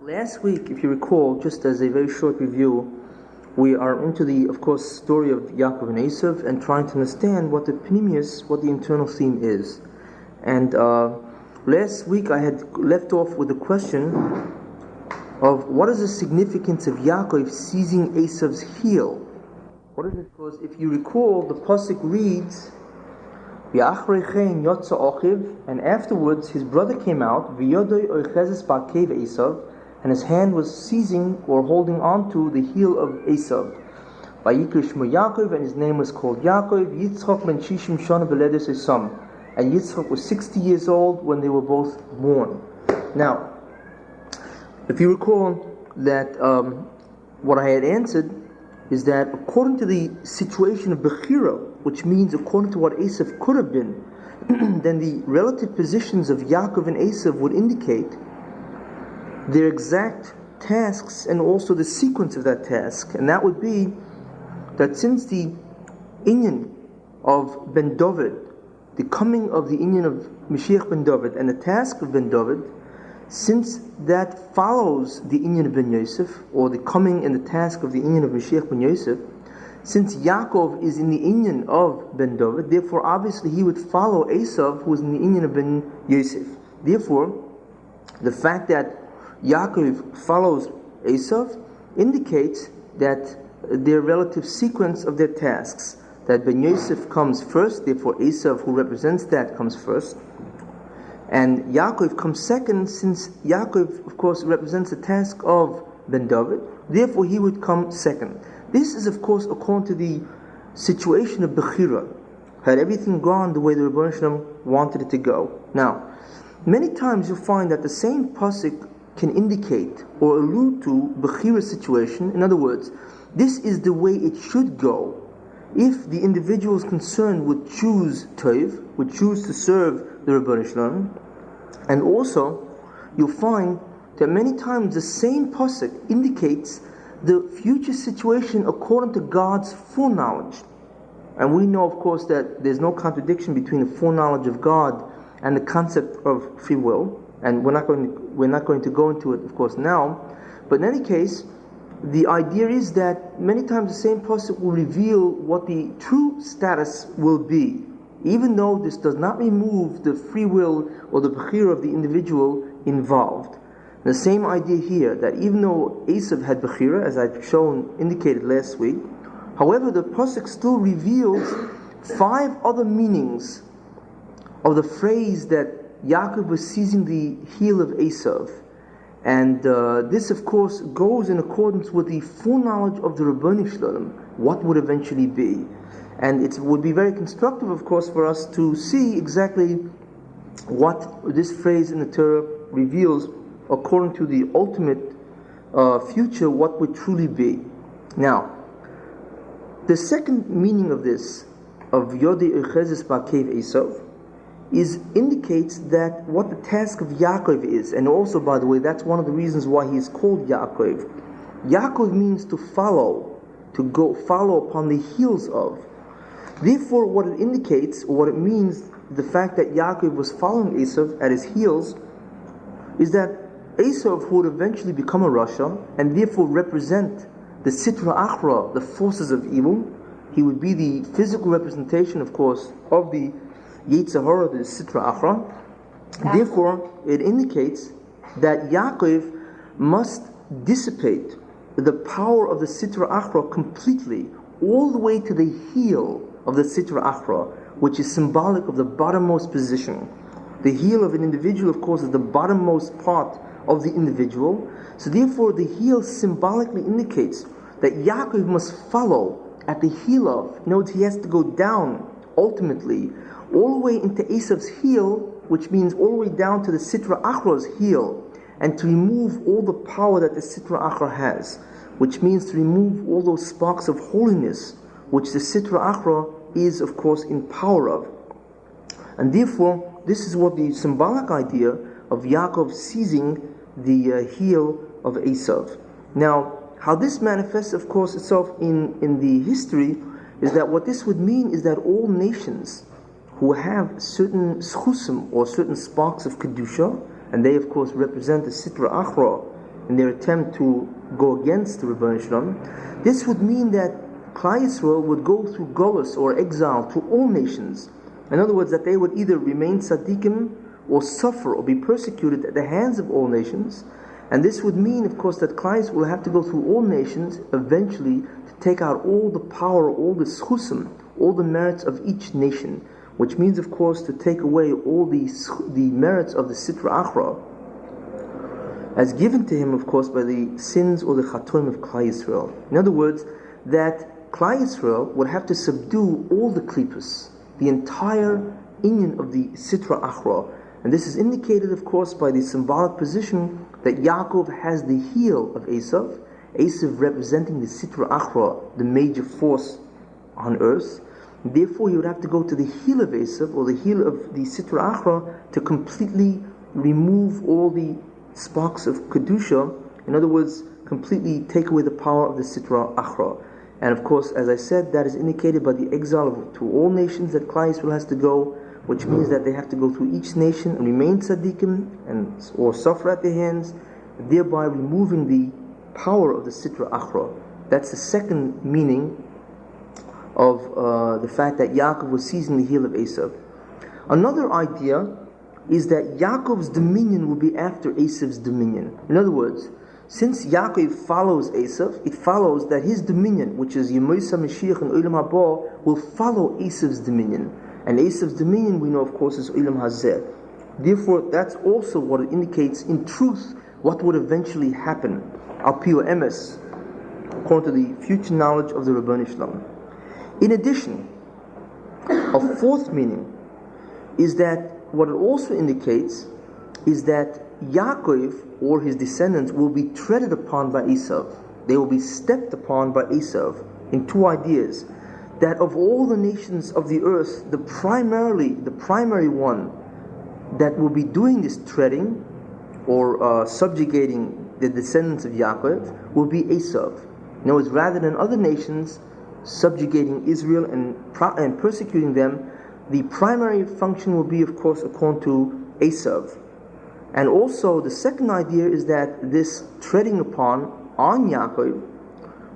Last week, if you recall, just as a very short review, we are into the, of course, story of Yaakov and Esav and trying to understand what the pneumius, what the internal theme is. And last week I had left off with the question of what is the significance of Yaakov seizing Esav's heel? What is it? Because if you recall, the pasuk reads, and afterwards his brother came out, and his hand was seizing or holding on to the heel of Esav. Yaakov, and his name was called Yaakov. And Yitzchak was 60 years old when they were both born. Now, if you recall that what I had answered is that according to the situation of Bechira, which means according to what Esav could have been, then the relative positions of Yaakov and Esav would indicate their exact tasks and also the sequence of that task. And that would be that since the inyan of Ben David, the coming of the inyan of Mashiach Ben David and the task of Ben David, since that follows the inyan of Ben Yosef, or the coming and the task of the inyan of Mashiach Ben Yosef, since Yaakov is in the inyan of Ben David, therefore obviously he would follow Esav, who is in the inyan of Ben Yosef. Therefore, the fact that Yaakov follows Esav indicates that their relative sequence of their tasks, that Ben Yosef comes first, therefore Esav, who represents that, comes first, and Yaakov comes second, since Yaakov, of course, represents the task of Ben David, therefore he would come second. This is, of course, according to the situation of Bechira. Had everything gone the way the Rebbeinu Shalom wanted it to go. Now, many times you'll find that the same pasuk can indicate or allude to Bechira's situation. In other words, this is the way it should go if the individuals concerned would choose Tov, would choose to serve the Rebbeinu Shalom. And also, you'll find that many times the same pasuk indicates the future situation according to God's foreknowledge. And we know, of course, that there's no contradiction between the foreknowledge of God and the concept of free will. And we're not going to go into it, of course, now. But in any case, the idea is that many times the same pasuk will reveal what the true status will be, even though this does not remove the free will or the bechira of the individual involved. The same idea here, that even though Esav had bechira, as I've indicated last week, however, the pasuk still reveals 5 other meanings of the phrase that Yaakov was seizing the heel of Esav. And this, of course, goes in accordance with the foreknowledge of the Rebbeinu Shalom, what would eventually be. And it would be very constructive, of course, for us to see exactly what this phrase in the Torah reveals according to the ultimate future, what would truly be. Now, the second meaning of this, of Yodei Echezes Ba'kev Esav, indicates that what the task of Yaakov is. And also, by the way, that's one of the reasons why he is called Yaakov. Yaakov means to follow, to go follow upon the heels of. Therefore, what it indicates, or what it means, the fact that Yaakov was following Esav at his heels, is that Esau, who would eventually become a Rasha, and therefore represent the Sitra Achra, the forces of evil, he would be the physical representation, of course, of the Yetzer Hara, the Sitra Achra. Therefore, it indicates that Yaakov must dissipate the power of the Sitra Achra completely, all the way to the heel of the Sitra Achra, which is symbolic of the bottommost position. The heel of an individual, of course, is the bottommost part of the individual. So therefore, the heel symbolically indicates that Yaakov must follow at the heel of. In other words, he has to go down, ultimately, all the way into Esav's heel, which means all the way down to the Sitra Achra's heel, and to remove all the power that the Sitra Achra has, which means to remove all those sparks of holiness, which the Sitra Achra is, of course, in power of. And therefore, this is what the symbolic idea of Yaakov seizing the heel of Esav. Now, how this manifests, of course, itself in the history is that what this would mean is that all nations who have certain schusim or certain sparks of kedusha, and they, of course, represent the Sitra Achra in their attempt to go against the Rebbeinu Shalom, this would mean that Klal Yisrael would go through golus or exile to all nations. In other words, that they would either remain tzaddikim or suffer or be persecuted at the hands of all nations. And this would mean, of course, that Klal Yisrael will have to go through all nations eventually to take out all the power, all the schusim, all the merits of each nation, which means, of course, to take away all the merits of the Sitra Achra as given to him, of course, by the sins or the chatoim of Klal Yisrael. In other words, that Klal Yisrael would have to subdue all the klipos, the entire inyan of the Sitra Achra. And this is indicated, of course, by the symbolic position that Yaakov has the heel of Esav, Esav representing the Sitra Achra, the major force on earth. Therefore, he would have to go to the heel of Esav, or the heel of the Sitra Achra, to completely remove all the sparks of Kedusha. In other words, completely take away the power of the Sitra Achra. And of course, as I said, that is indicated by the exile to all nations that Klal Yisrael has to go, which means that they have to go through each nation and remain tzaddikim or suffer at their hands, thereby removing the power of the Sitra Achra. That's the second meaning of the fact that Yaakov was seizing the heel of Esav. Another idea is that Yaakov's dominion will be after Esav's dominion. In other words, since Yaakov follows Esav, it follows that his dominion, which is Yemoisa Mashiach and Olam Haba, will follow Esav's dominion. And Esav's dominion, we know, of course, is Olam Hazeh. Therefore, that's also what it indicates, in truth, what would eventually happen, al pi emes, according to the future knowledge of the Rebbeinu Shalom. In addition, a fourth meaning is that what it also indicates is that Yaakov or his descendants will be treaded upon by Esav. They will be stepped upon by Esav in two ideas. That of all the nations of the earth, the primary one that will be doing this treading or subjugating the descendants of Yaakov will be Esav. In other words, rather than other nations subjugating Israel and persecuting them, the primary function will be, of course, according to Esav. And also, the second idea is that this treading upon on Yaakov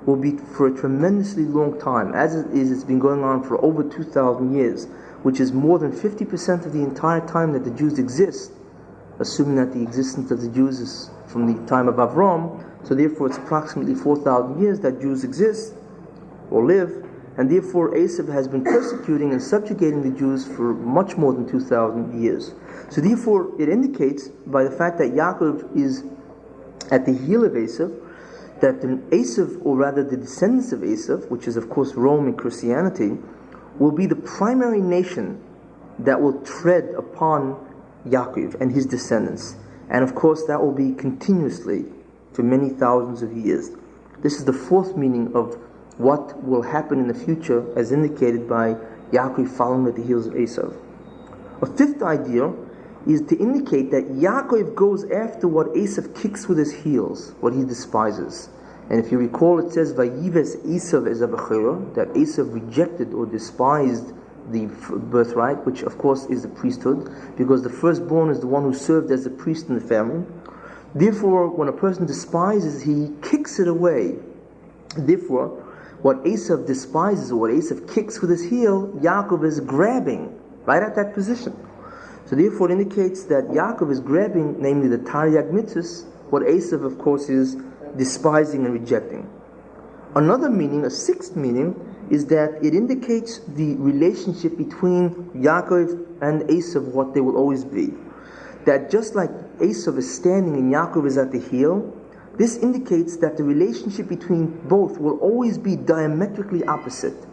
will be for a tremendously long time. As it is, it's been going on for over 2,000 years, which is more than 50% of the entire time that the Jews exist, assuming that the existence of the Jews is from the time of Avram. So therefore, it's approximately 4,000 years that Jews exist or live. And therefore, Esav has been persecuting and subjugating the Jews for much more than 2,000 years. So therefore, it indicates by the fact that Yaakov is at the heel of Esav, that Esav, or rather the descendants of Esav, which is of course Rome and Christianity, will be the primary nation that will tread upon Yaakov and his descendants. And of course, that will be continuously for many thousands of years. This is the fourth meaning of what will happen in the future, as indicated by Yaakov following at the heels of Esav. A fifth idea is to indicate that Yaakov goes after what Esav kicks with his heels, what he despises. And if you recall, it says, Vayives Esav Esav Bechira, that Esav rejected or despised the birthright, which of course is the priesthood, because the firstborn is the one who served as a priest in the family. Therefore, when a person despises, he kicks it away. Therefore, what Esav despises, or what Esav kicks with his heel, Yaakov is grabbing right at that position. So therefore it indicates that Yaakov is grabbing, namely the Taryag mitzvahs, what Esav, of course, is despising and rejecting. Another meaning, a sixth meaning, is that it indicates the relationship between Yaakov and Esav, what they will always be. That just like Esav is standing and Yaakov is at the heel, this indicates that the relationship between both will always be diametrically opposite.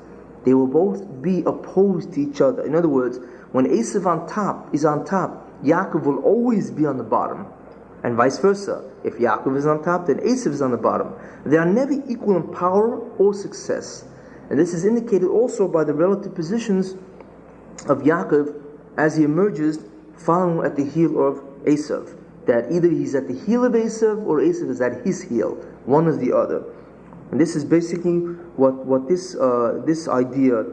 They will both be opposed to each other. In other words, when Esav is on top, Yaakov will always be on the bottom. And vice versa. If Yaakov is on top, then Esav is on the bottom. They are never equal in power or success. And this is indicated also by the relative positions of Yaakov as he emerges following at the heel of Esav. That either he's at the heel of Esav or Esav is at his heel. One is the other. And this is basically what this idea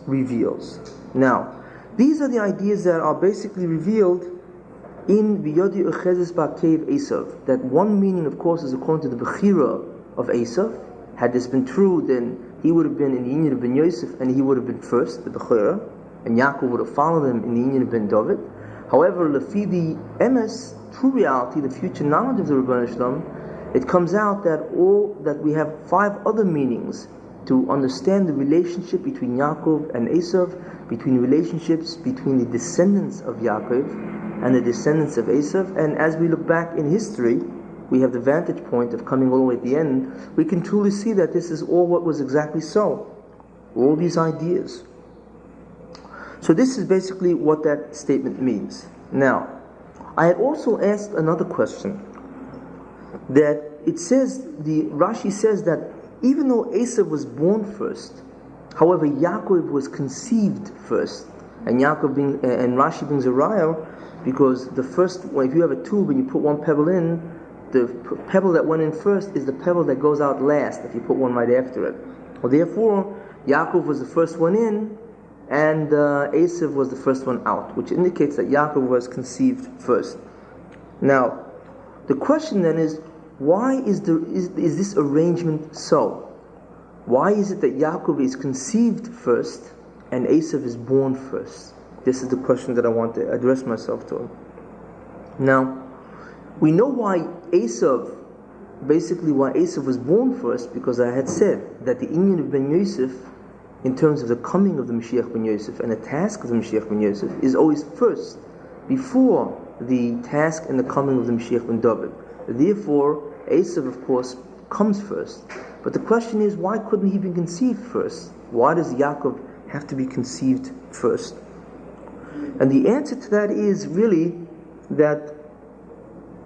reveals. Now, these are the ideas that are basically revealed in V'yodi Uchezes Ba'kev Esav, that one meaning, of course, is according to the Bechira of Esav. Had this been true, then he would have been in the union of Ben Yosef, and he would have been first, the Bechira, and Yaakov would have followed him in the union of Ben David. However, Lefi the Emes, true reality, the future knowledge of the Rebbeinu Shalom, it comes out that we have 5 other meanings to understand the relationship between Yaakov and Esav, between relationships between the descendants of Yaakov and the descendants of Esav. And as we look back in history, we have the vantage point of coming all the way at the end. We can truly see that this is all what was exactly so. All these ideas. So this is basically what that statement means. Now, I had also asked another question. That it says, the Rashi says that even though Esav was born first, however Yaakov was conceived first. And Rashi brings a raya, because the first, if you have a tube and you put one pebble in, the pebble that went in first is the pebble that goes out last if you put one right after it. Well, therefore, Yaakov was the first one in, and Esav was the first one out, which indicates that Yaakov was conceived first. Now, the question then is, why is this arrangement so? Why is it that Yaakov is conceived first and Esav is born first? This is the question that I want to address myself to. Now, we know why Esav was born first, because I had said that the union of Ben Yosef, in terms of the coming of the Mashiach Ben Yosef and the task of the Mashiach Ben Yosef, is always first, before the task and the coming of the Mashiach Ben David. Therefore, Esav, of course, comes first. But the question is, why couldn't he be conceived first? Why does Yaakov have to be conceived first? And the answer to that is really that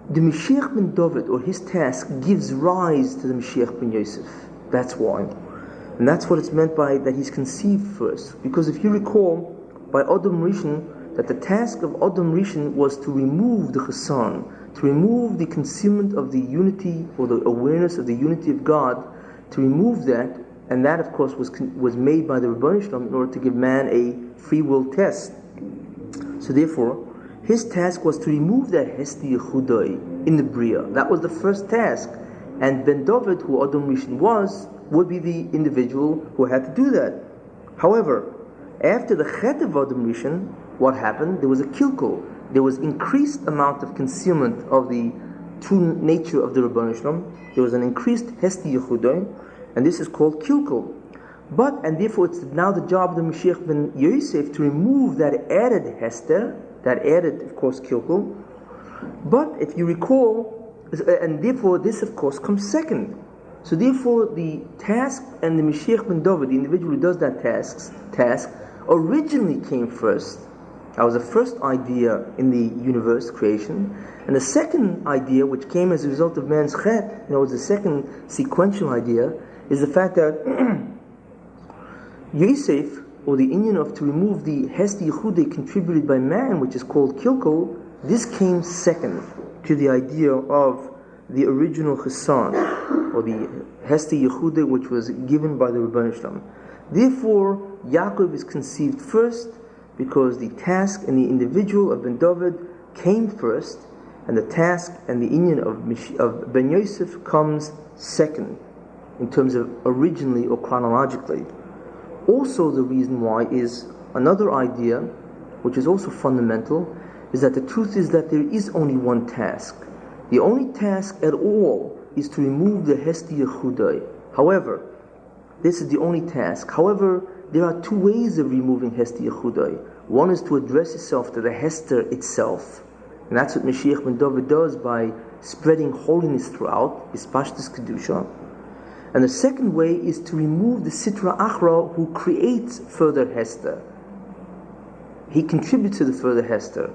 the Mashiach Ben David, or his task, gives rise to the Mashiach Ben Yosef. That's why. And that's what it's meant by that he's conceived first. Because if you recall, by Adam Rishon, that the task of Adam Rishon was to remove the Kessin, to remove the concealment of the unity, or the awareness of the unity of God, to remove that, and that of course was made by the Rabbi Shalom in order to give man a free will test. So therefore, his task was to remove that Hesti Yechudai in the Bria. That was the first task. And Ben David, who Adam Rishon was, would be the individual who had to do that. However, after the Chet of Adam Rishon, what happened? There was a kilkul. There was increased amount of concealment of the true nature of the Rabbi Shalom. There was an increased Hesti Yechudai, and this is called kilkul. And therefore it's now the job of the Mashiach Ben Yosef to remove that added Hester, that added, of course, kilkul. But if you recall, and therefore this, of course, comes second. So therefore the task and the Mashiach Ben David, the individual who does that task originally came first. That was the first idea in the universe creation. And the second idea, which came as a result of man's chet, was the second sequential idea, is the fact that Yosef, or the union of to remove the Hesti Yechudei contributed by man, which is called Kilkul, this came second to the idea of the original Chessan, or the Hesti Yechudei, which was given by the Rebbeinu Shalom. Therefore, Yaakov is conceived first, because the task and the individual of Ben David came first, and the task and the union of Ben Yosef comes second, in terms of originally or chronologically. Also, the reason why is another idea, which is also fundamental, is that the truth is that there is only one task. The only task at all is to remove the Hesti Yechudai. However, this is the only task. However, there are 2 ways of removing Hesti Yechudai. One is to address itself to the Hester itself. And that's what Mashiach Ben David does by spreading holiness throughout, Ispashtus Kedusha. And the second way is to remove the Sitra Achra, who creates further Hester. He contributes to the further Hester.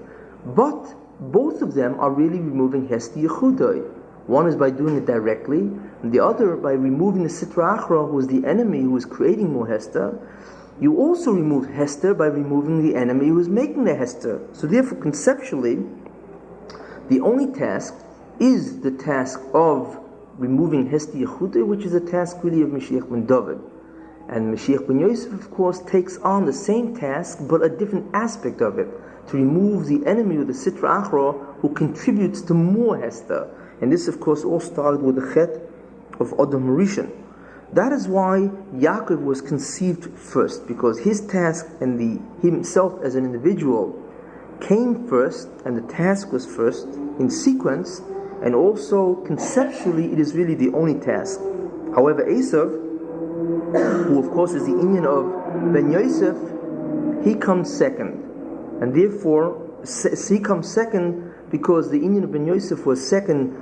But both of them are really removing Hesti Yechudai. One is by doing it directly, and the other by removing the Sitra Achra, who is the enemy who is creating more Hester. You also remove Hester by removing the enemy who is making the Hester. So therefore, conceptually, the only task is the task of removing Hesti Yechudai, which is a task really of Mashiach Ben David. And Mashiach Ben Yosef, of course, takes on the same task, but a different aspect of it. to remove the enemy of the Sitra Achra who contributes to more Hester. And this, of course, all started with the Chet of Adam Rishon. That is why Yaakov was conceived first, because his task and himself as an individual came first, and the task was first in sequence, and also conceptually it is really the only task. However, Esav, who of course is the Inyan of Ben Yosef, he comes second, and therefore he comes second because the Inyan of Ben Yosef was second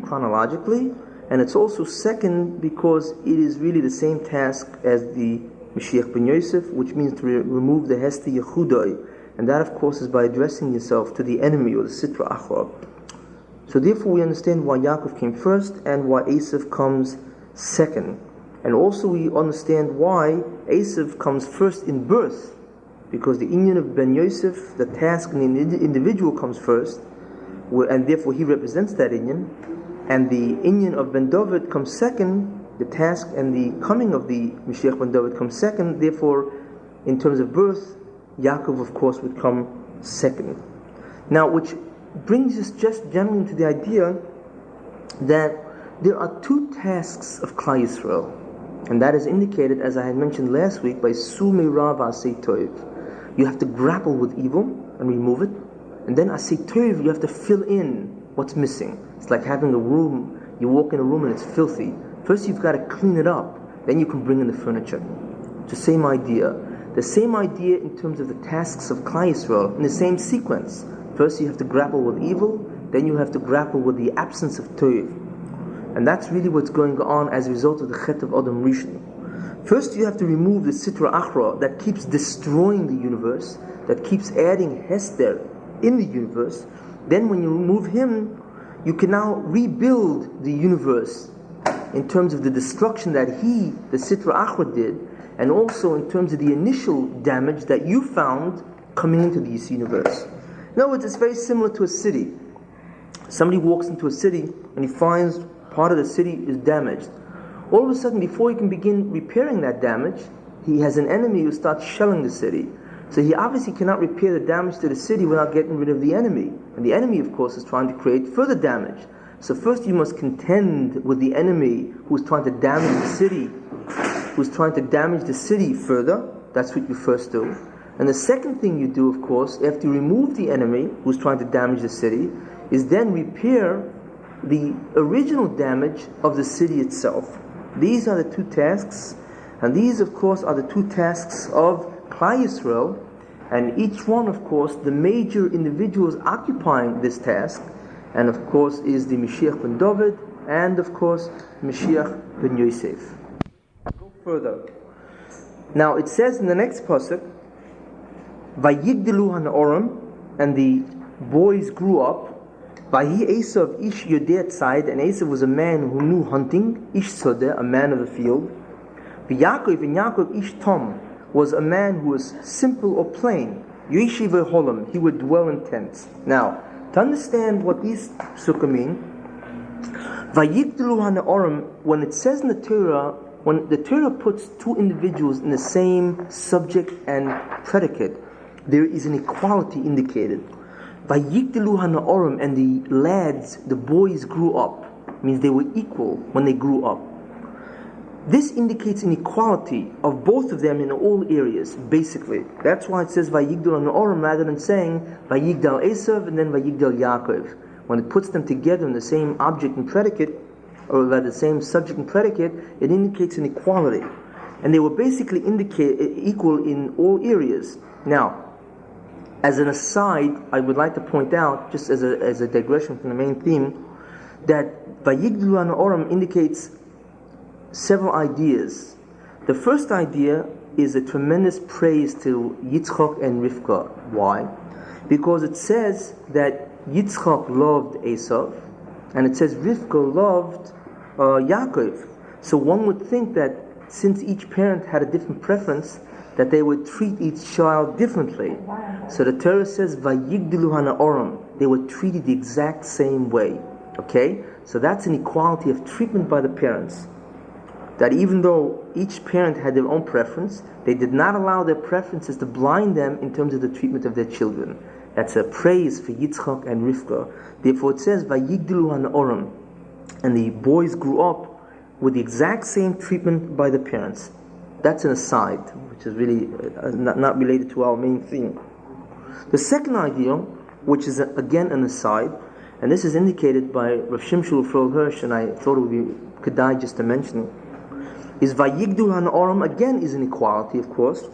chronologically, and it's also second because it is really the same task as the Mashiach Ben Yosef, which means to remove the Hesti Yehudai, and that of course is by addressing yourself to the enemy or the Sitra Achra. So therefore we understand why Yaakov came first and why Esav comes second. And also we understand why Esav comes first in birth, because the Inyan of Ben Yosef, the task in the individual, comes first, and therefore he represents that Inyan. And the Inyan of Ben David comes second, the task and the coming of the Mashiach Ben David comes second, therefore in terms of birth, Yaakov of course would come second. Now, which brings us just generally into the idea that there are two tasks of Klal Yisrael, and that is indicated, as I had mentioned last week, by Sumei Rav Asei Tov. You have to grapple with evil and remove it, and then Asei Tov, you have to fill in what's missing. It's like having a room, you walk in a room and it's filthy. First you've got to clean it up, then you can bring in the furniture. It's the same idea. The same idea in terms of the tasks of Klal Yisrael, in the same sequence. First you have to grapple with evil, then you have to grapple with the absence of Tov. And that's really what's going on as a result of the Chet of Adam Rishon. First you have to remove the Sitra Achra that keeps destroying the universe, that keeps adding Hester in the universe. Then when you remove him, you can now rebuild the universe in terms of the destruction that he, the Sitra Achra, did, and also in terms of the initial damage that you found coming into this universe. In other words, it's very similar to a city. Somebody walks into a city and he finds part of the city is damaged. All of a sudden, before he can begin repairing that damage, he has an enemy who starts shelling the city. So he obviously cannot repair the damage to the city without getting rid of the enemy. And the enemy, of course, is trying to create further damage. So first you must contend with the enemy who's trying to damage the city, further. That's what you first do. And the second thing you do, of course, after you remove the enemy who's trying to damage the city, is then repair the original damage of the city itself. These are the two tasks, and these, of course, are the two tasks of Klal Yisrael, and each one, of course, the major individuals occupying this task, and of course is the Mashiach ben David, and of course Mashiach ben Yosef. Go further. Now it says in the next pasuk, Vayigdelu ha'na'orim, and the boys grew up. Vayi Esav ish yodeh tzayid, and Esav was a man who knew hunting, ish sodeh, a man of the field. Yaakov, and Yaakov ish tom, was a man who was simple or plain. Yeshiv holam, he would dwell in tents. Now, to understand what these sukkah mean, Vayigdelu ha'na'orim, when it says in the Torah, when the Torah puts two individuals in the same subject and predicate, there is an equality indicated. Vayigdelu ha'na'orim, and the lads, the boys grew up, means they were equal when they grew up. This indicates an equality of both of them in all areas, basically. That's why it says Vayigdel ha'na'orim rather than saying Vayigdal Esav and then Vayigdal Yaakov. When it puts them together in the same object and predicate, or rather the same subject and predicate, it indicates an equality. And they were basically equal in all areas. Now, as an aside, I would like to point out, just as a digression from the main theme, that Vayigdelu ha'na'orim indicates several ideas. The first idea is a tremendous praise to Yitzchak and Rivka. Why? Because it says that Yitzchak loved Esau, and it says Rivka loved Yaakov. So one would think that since each parent had a different preference, that they would treat each child differently. So the Torah says Vayigdelu ha'na'orim, they were treated the exact same way. Okay? So that's an equality of treatment by the parents. That even though each parent had their own preference, they did not allow their preferences to blind them in terms of the treatment of their children. That's a praise for Yitzchak and Rivka. Therefore it says, Vayigdilu ha'na'orim, and the boys grew up with the exact same treatment by the parents. That's an aside, which is really not related to our main theme. The second idea, which is again an aside, and this is indicated by Rav Shimshul Frol Hirsch, and I thought it would be kedai just to mention, is Vayigdilu ha'na'orim, again is an equality, of course,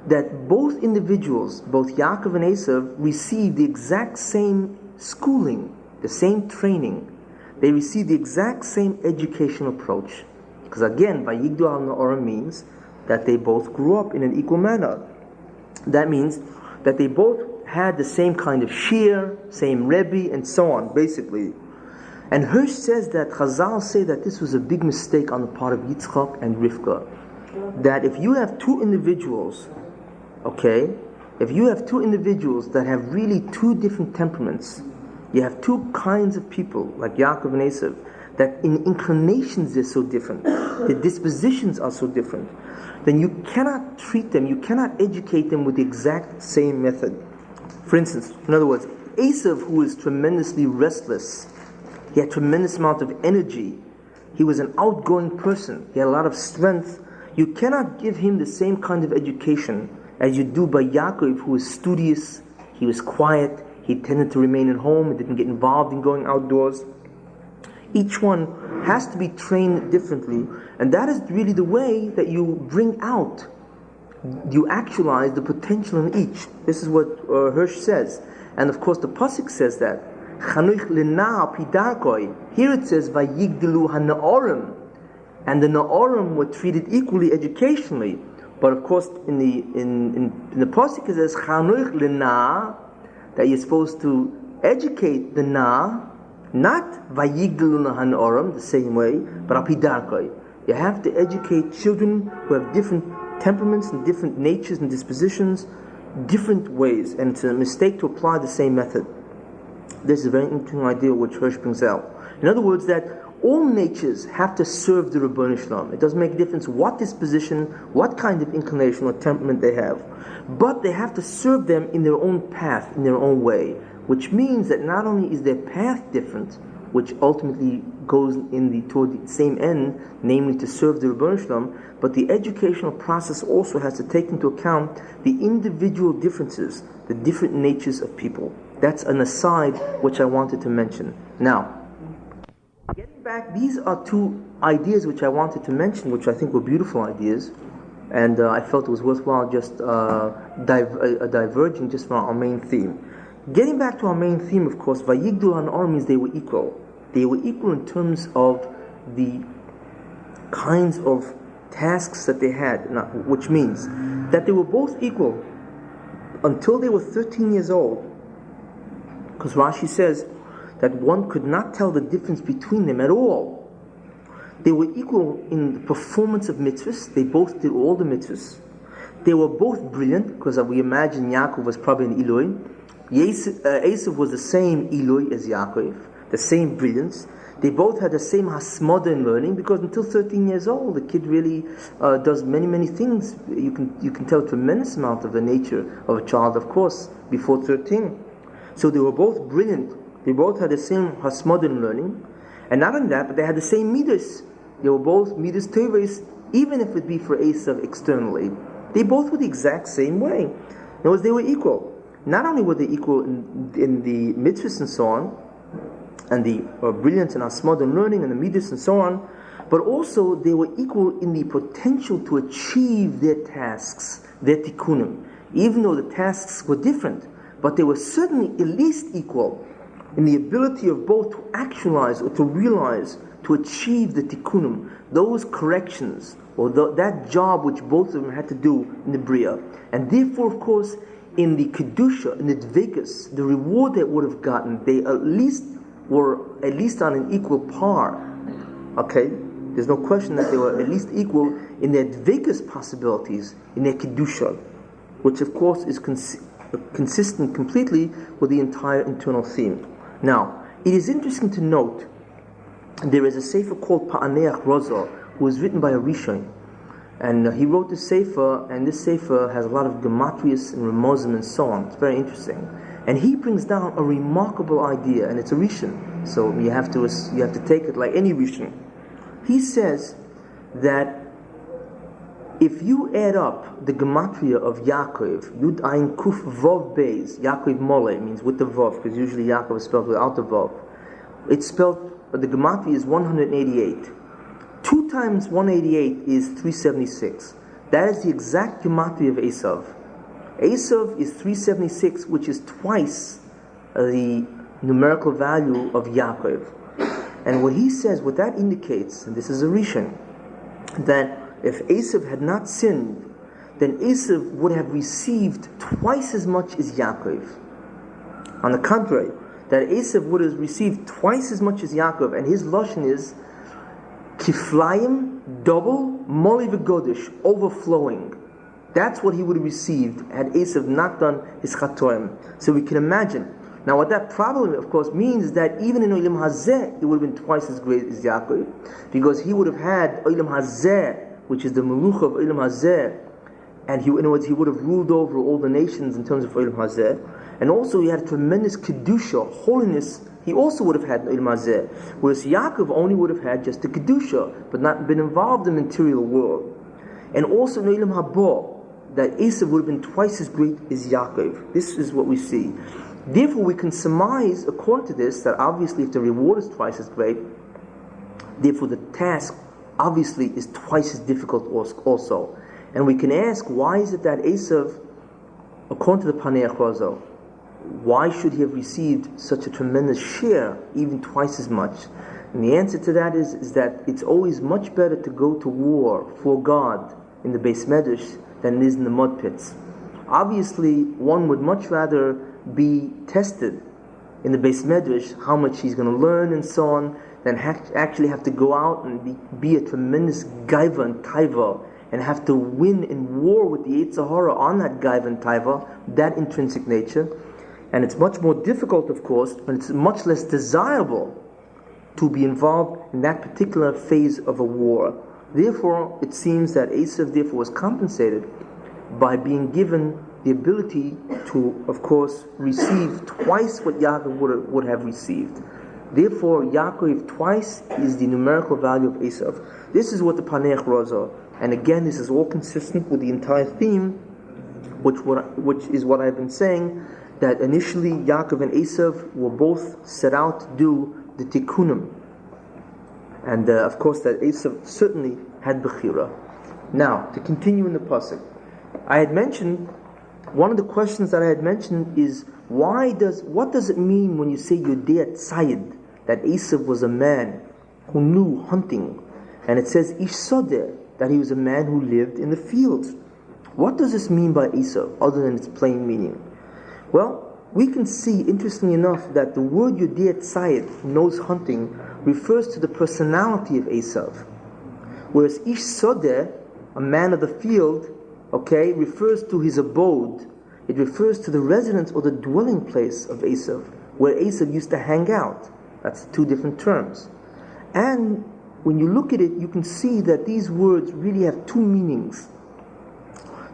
that both individuals, both Yaakov and Esav, received the exact same schooling, the same training. They received the exact same educational approach. Because again, Vayigdilu ha'na'orim means that they both grew up in an equal manner. That means that they both had the same kind of shir, same Rebbe, and so on, basically. And Hirsch says that Chazal say that this was a big mistake on the part of Yitzchak and Rivka. That if you have two individuals, if you have two individuals that have really two different temperaments, you have two kinds of people, like Yaakov and Esav, that in inclinations they're so different, the dispositions are so different, then you cannot treat them, you cannot educate them with the exact same method. For instance, in other words, Esav, who is tremendously restless, he had tremendous amount of energy, he was an outgoing person, he had a lot of strength, you cannot give him the same kind of education as you do by Yaakov, who was studious, he was quiet, he tended to remain at home, he didn't get involved in going outdoors. Each one has to be trained differently, and that is really the way that you bring out, you actualize the potential in each. This is what Hirsch says. And of course the Pasuk says that. Here it says, Vayigdilu ha'na'orim, and the na'orim were treated equally educationally. But of course in the Pasuk it says, Chanuch lena, that you're supposed to educate the na, not Vayigdilu ha'na'orim, the same way, but apidarkoi. You have to educate children who have different temperaments and different natures and dispositions, different ways, and it's a mistake to apply the same method. This is a very interesting idea which Hirsch brings out. In other words, that all natures have to serve the Ribono Shel Olam. It doesn't make a difference what disposition, what kind of inclination or temperament they have, but they have to serve them in their own path, in their own way, which means that not only is their path different, which ultimately goes toward the same end, namely to serve the Ribono Shel Olam, but the educational process also has to take into account the individual differences, the different natures of people. That's an aside which I wanted to mention. Now, getting back, these are two ideas which I wanted to mention, which I think were beautiful ideas, and I felt it was worthwhile just diverging just from our main theme. Getting back to our main theme, of course, Vayigdilu ha'na'orim means they were equal. They were equal in terms of the kinds of tasks that they had, which means that they were both equal until they were 13 years old. Because Rashi says that one could not tell the difference between them at all. They were equal in the performance of mitzvahs. They both did all the mitzvahs. They were both brilliant, because we imagine Yaakov was probably an Eloi. Esav was the same Eloi as Yaakov, the same brilliance. They both had the same hasmoda in learning, because until 13 years old, the kid really does many things. You can tell a tremendous amount of the nature of a child, of course, before 13. So they were both brilliant. They both had the same hasmoda in learning, and not only that, but they had the same midas. They were both midas teves, even if it be for Esav externally. They both were the exact same way. In other words, they were equal. Not only were they equal in the mitzvahs and so on, and the brilliance and hasmoda in learning and the midas and so on, but also they were equal in the potential to achieve their tasks, their tikkunim. Even though the tasks were different, but they were certainly at least equal in the ability of both to actualize or to realize, to achieve the tikkunim, those corrections, or that job which both of them had to do in the Bria. And therefore, of course, in the Kedusha, in the Dvekas, the reward they would have gotten, they were at least on an equal par. Okay? There's no question that they were at least equal in their Dvekas possibilities, in their Kedusha, which of course is consistent completely with the entire internal theme. Now, it is interesting to note, there is a sefer called Pa'aneach Roza, who was written by a Rishon, and he wrote this sefer, and this sefer has a lot of gematrias and remozim and so on. It's very interesting. And he brings down a remarkable idea, and it's a Rishon. So you have to take it like any Rishon. He says that if you add up the gematria of Yaakov, Yud Ayin Kuf Vav Beis, Yaakov Mole means with the Vav, because usually Yaakov is spelled without the Vav. It's spelled, the gematria is 188. 2 times 188 is 376. That is the exact gematria of Esav. Esav is 376, which is twice the numerical value of Yaakov. And what he says, what that indicates, and this is a Rishon, that if Esav had not sinned, then Esav would have received twice as much as Yaakov. On the contrary, that Esav would have received twice as much as Yaakov, and his lashon is kiflayim, double, moli v'godish, overflowing. That's what he would have received had Esav not done his chatoim. So we can imagine. Now what that probably, of course, means is that even in Olam Hazeh, it would have been twice as great as Yaakov, because he would have had Olam Hazeh, which is the Melucha of Olam Hazeh, and in other words, he would have ruled over all the nations in terms of Olam Hazeh, and also he had tremendous Kedusha, holiness, he also would have had in Olam Hazeh, whereas Yaakov only would have had just the Kedusha, but not been involved in the material world. And also in Olam Haba, that Esav would have been twice as great as Yaakov. This is what we see. Therefore, we can surmise, according to this, that obviously if the reward is twice as great, therefore the task obviously is twice as difficult also. And we can ask, why is it that Esav, according to the Panei Achrozo, why should he have received such a tremendous share, even twice as much? And the answer to that is that it's always much better to go to war for God in the Beis Medrash than it is in the mud pits. Obviously, one would much rather be tested in the Beis Medrash, how much he's going to learn and so on, than actually have to go out and be a tremendous gaiva and taiva, and have to win in war with the Yetzer Hara on that gaiva and taiva, that intrinsic nature. And it's much more difficult, of course, but it's much less desirable to be involved in that particular phase of a war. Therefore, it seems that Esav therefore was compensated by being given the ability to, of course, receive twice what Yaakov would have received. Therefore, Yaakov twice is the numerical value of Esav. This is what the Panei Achrozo, and again, this is all consistent with the entire theme, which is what I've been saying, that initially Yaakov and Esav were both set out to do the tikkunim. And of course that Esav certainly had Bechira. Now, to continue in the pasuk, I had mentioned, one of the questions that I had mentioned is, what does it mean when you say Yodea Tzayid, that Esav was a man who knew hunting, and it says Ish Sodeh, that he was a man who lived in the fields? What does this mean by Esav, other than its plain meaning? Well, we can see, interestingly enough, that the word Yodea Tzayid, knows hunting, refers to the personality of Esav, whereas Ish Sodeh, a man of the field, refers to his abode. It refers to the residence or the dwelling place of Esav, where Esav used to hang out. That's 2 different terms. And when you look at it, you can see that these words really have 2 meanings.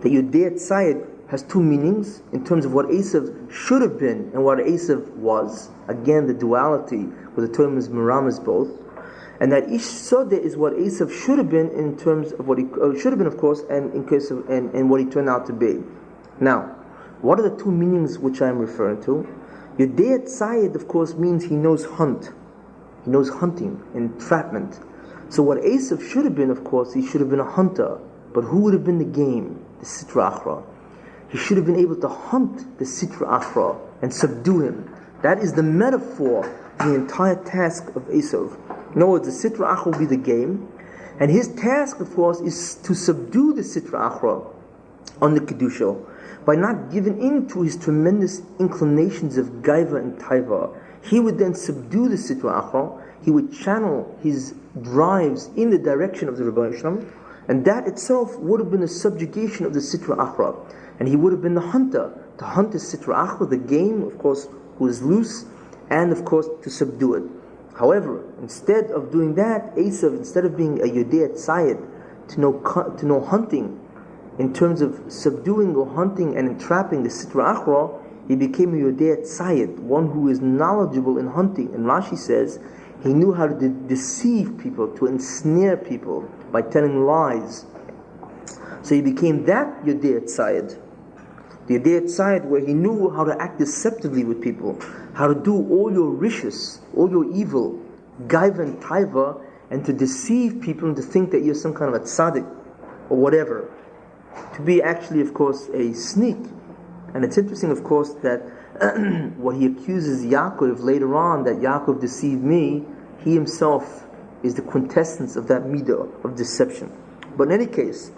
The Yodea Tzayid has 2 meanings in terms of what Esav should have been and what Esav was. Again, the duality, where the term is meramas both. And that Ish Sodeh is what Esav should have been in terms of what he should have been, of course, and in case of and what he turned out to be. Now, what are the 2 meanings which I am referring to? Yodea Tzayid, of course, means he knows hunt. He knows hunting, entrapment. So what Esav should have been, of course, he should have been a hunter. But who would have been the game? The Sitra Achra. He should have been able to hunt the Sitra Achra and subdue him. That is the metaphor for the entire task of Esav. In other words, the Sitra Achra will be the game, and his task, of course, is to subdue the Sitra Achra on the Kedusha by not giving in to his tremendous inclinations of Gaiva and Taiva. He would then subdue the Sitra Achra, he would channel his drives in the direction of the Rebbeinu Shalom, and that itself would have been a subjugation of the Sitra Achra. And he would have been the hunter, to hunt the Sitra Achra, the game, of course, who is loose, and of course to subdue it. However, instead of doing that, Esav, instead of being a Yodea Tzayid, to know hunting, in terms of subduing or hunting and entrapping the Sitra Achra, he became a Yodei Tzayid, one who is knowledgeable in hunting. And Rashi says he knew how to deceive people, to ensnare people by telling lies. So he became that Yodei Tzayid. The Yodei Tzayid, where he knew how to act deceptively with people, how to do all your rishus, all your evil, gaiva and taiva, and to deceive people and to think that you're some kind of a tzaddik or whatever. To be actually, of course, a sneak. And it's interesting, of course, that what he accuses Yaakov later on, that Yaakov deceived me, he himself is the quintessence of that midah of deception. But in any case,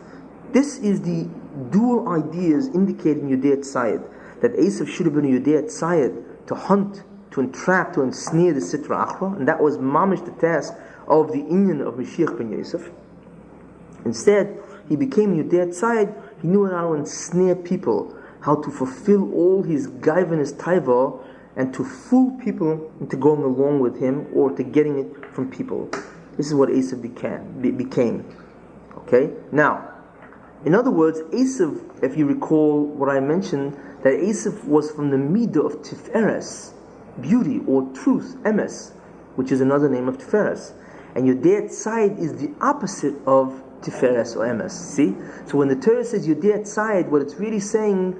this is the dual ideas indicated in Yodei Tzayid, that Esav should have been a Yodei Tzayid, to hunt, to entrap, to ensnare the Sitra Achra, and that was mamish the task of the Inyan of Mashiach ben Yosef. Instead, he became a Yodei Tzayid. He knew how to ensnare people, how to fulfill all his gaiva and his taiva, and to fool people into going along with him or to getting it from people. This is what Esav became. Okay? Now, in other words, Esav, if you recall what I mentioned, that Esav was from the midah of Tiferes, beauty or truth, emes, which is another name of Tiferes. And Yodei Tzayid is the opposite of Tiferes or emes. See? So when the Torah says Yodei Tzayid, what it's really saying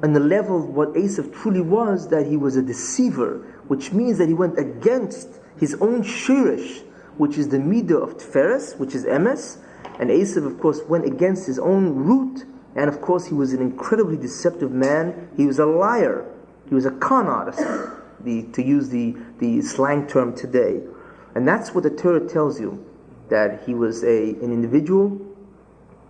on the level of what Esav truly was, that he was a deceiver, which means that he went against his own shirish, which is the midah of Tiferes, which is emes. And Esav, of course, went against his own root, and of course he was an incredibly deceptive man. He was a liar. He was a con artist, to use the slang term today. And that's what the Torah tells you, that he was an individual,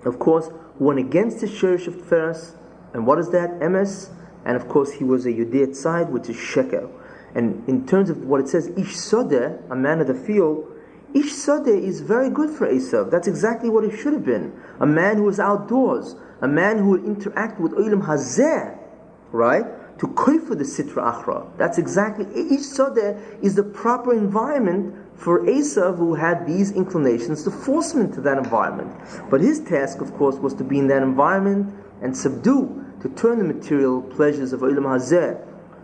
of course, who went against the shirish of Tiferes. And what is that? Emes. And of course he was a Yodei Tzayid, which is sheker. And in terms of what it says, Ish Sodeh, a man of the field, Ish Sodeh is very good for Esav. That's exactly what he should have been. A man who was outdoors, a man who would interact with Olam Hazeh, right? To koifa the Sitra Achra. That's exactly, Ish Sodeh is the proper environment for Esav, who had these inclinations, to force him into that environment. But his task, of course, was to be in that environment and subdue, to turn the material pleasures of Olam Hazeh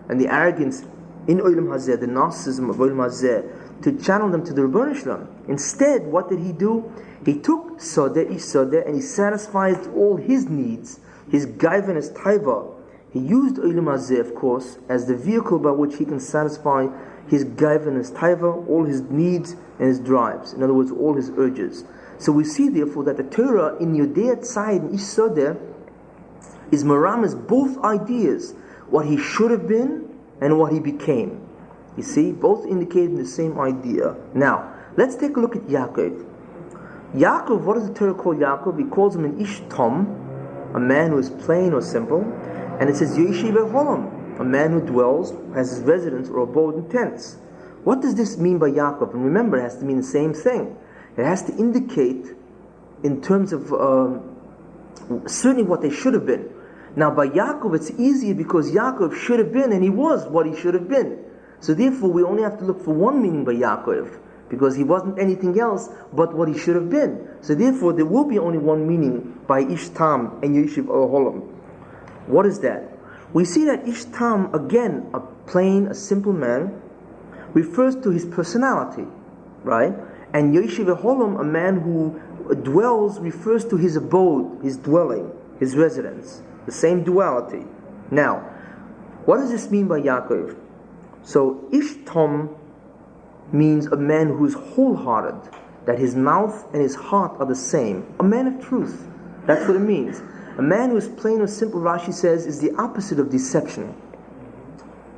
and the arrogance in Olam Hazeh, the narcissism of Olam Hazeh, to channel them to the Rebbeinu Shalom. Instead, what did he do? He took Sodeh, Ish Sodeh, and he satisfied all his needs, his gaiva and his taiva. He used Olam Hazeh, of course, as the vehicle by which he can satisfy his gaiva and his taiva, all his needs and his drives. In other words, all his urges. So we see, therefore, that the Torah in Yodei Tzayid and Ish Sodeh is maramas both ideas, what he should have been and what he became. You see, both indicating the same idea. Now, let's take a look at Yaakov. Yaakov, what does the Torah call Yaakov? He calls him an Ish Tom, a man who is plain or simple. And it says Yeshiv Holam, a man who dwells, has his residence or abode in tents. What does this mean by Yaakov? And remember, it has to mean the same thing. It has to indicate, in terms of certainly what they should have been. Now, by Yaakov, it's easier because Yaakov should have been, and he was what he should have been. So therefore, we only have to look for one meaning by Yaakov, because he wasn't anything else but what he should have been. So therefore, there will be only one meaning by Ish Tam and Yeshiv Holam. What is that? We see that Ish Tam, again, a plain, a simple man, refers to his personality, right? And Yeshiv Holam, a man who dwells, refers to his abode, his dwelling, his residence. The same duality. Now, what does this mean by Yaakov? So, Ish Tom means a man who is wholehearted, that his mouth and his heart are the same. A man of truth. That's what it means. A man who is plain or simple, Rashi says, is the opposite of deception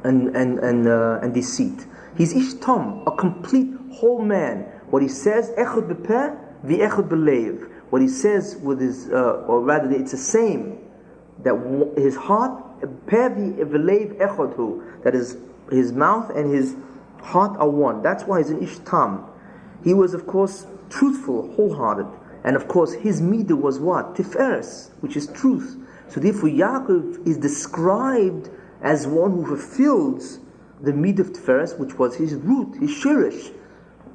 and deceit. He's Ish Tom, a complete whole man. What he says, Echad b'peh v'echad b'leiv. What he says with his, or rather, it's the same. That his heart, that is, his mouth and his heart are one. That's why he's an Ish Tam. He was, of course, truthful, wholehearted. And of course, his midah was what? Tiferes, which is truth. So therefore, Yaakov is described as one who fulfills the midah of Tiferes, which was his root, his shirish.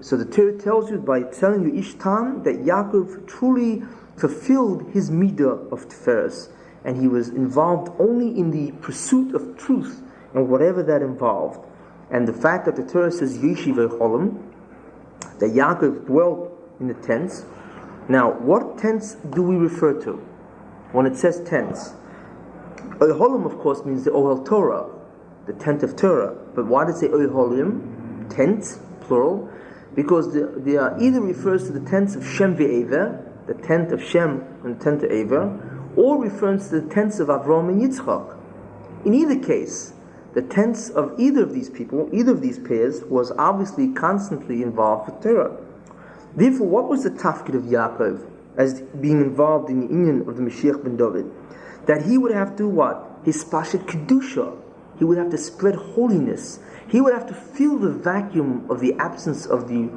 So the Torah tells you, by telling you Ish Tam, that Yaakov truly fulfilled his midah of Tiferes. and he was involved only in the pursuit of truth and whatever that involved. And the fact that the Torah says Yeshiva Cholim, that Yaakov dwelt in the tents. Now, what tents do we refer to when it says tents? Oholim, of course, means the Ohel Torah, the tent of Torah. But why does it say Oholim, tents, plural? Because they are either refers to the tents of Shem ve'Ever, the tent of Shem and the tent of Ever, or refers to the tents of Avram and Yitzchak. In either case, the tents of either of these people, either of these pairs, was obviously constantly involved with Torah. Therefore, what was the tafkid of Yaakov as being involved in the union of the Mashiach ben David? That he would have to what? His spashet kedusha. He would have to spread holiness. He would have to fill the vacuum of the absence of the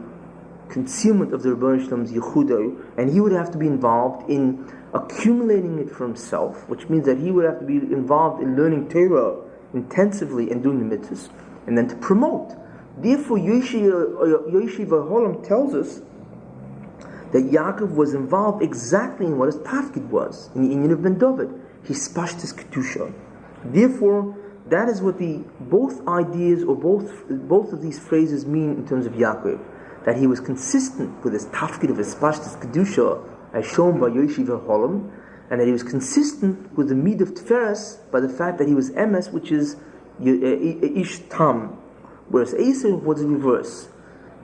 concealment of the Rebbeinu Shalom's Yehuda, and he would have to be involved in accumulating it for himself, which means that he would have to be involved in learning Torah intensively and doing the mitzvahs, and then to promote. Therefore, Yeshiva Holam tells us that Yaakov was involved exactly in what his tafkid was, in the union of Ben David. He spashed his kedusha. Therefore, that is what the both ideas or both of these phrases mean in terms of Yaakov. That he was consistent with his tafkid of his spashed his kedusha, as shown by Yeshiva Holam, and that he was consistent with the mid of Tiferes by the fact that he was emes, which is ish tam, whereas Esau was the reverse.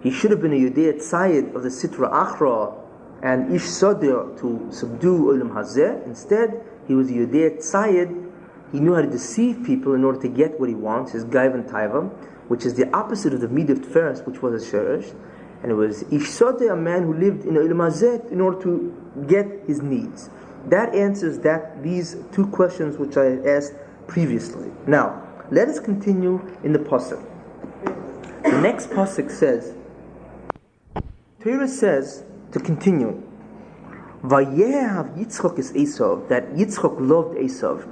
He should have been a Yodei Tzayid of the Sitra Achra and ish Sodir to subdue Olam Hazeh. Instead, he was a Yodei Tzayid. He knew how to deceive people in order to get what he wants, his Gaiv and Taiva, which is the opposite of the mid of Tiferes, which was a Sheresh. And it was ish Sodir, a man who lived in Olam Hazeh in order to get his needs. That answers these two questions which I asked previously. Now, let us continue in the pasuk. The next pasuk says, Torah says to continue, Vayehav Yitzchok is Esav, that Yitzchok loved Esav,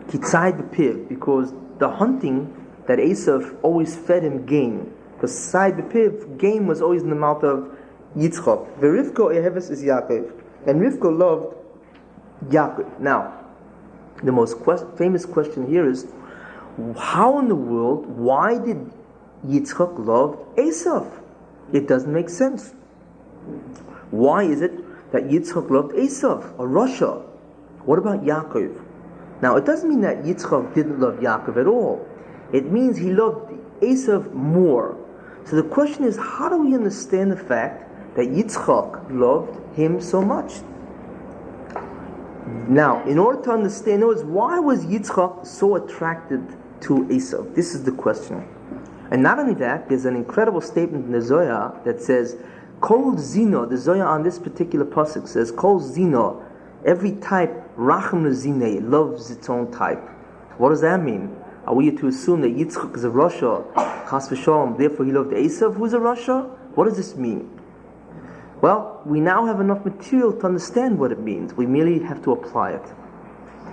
Kitzai b'piv, because the hunting that Esav always fed him game, because Tzai b'piv, game was always in the mouth of Yitzchok. V'Rivko Eheves is Yaakov, and Rivko loved Yaakov. Now, the most famous question here is, how in the world, why did Yitzchak love Esav? It doesn't make sense. Why is it that Yitzchak loved Esav, a Rasha? What about Yaakov? Now, it doesn't mean that Yitzchak didn't love Yaakov at all. It means he loved Esav more. So the question is, how do we understand the fact that Yitzchak loved him so much? Now, in order to understand those, why was Yitzchak so attracted to Esau? This is the question. And not only that, there's an incredible statement in the Zohar that says, Kol Zino, the Zohar on this particular pasuk says, Kol Zino, every type, Racham Zine, loves its own type. What does that mean? Are we to assume that Yitzchak is a Rasha, Chas v'shalom, therefore he loved Esau, who is a Rasha? What does this mean? Well, we now have enough material to understand what it means. We merely have to apply it.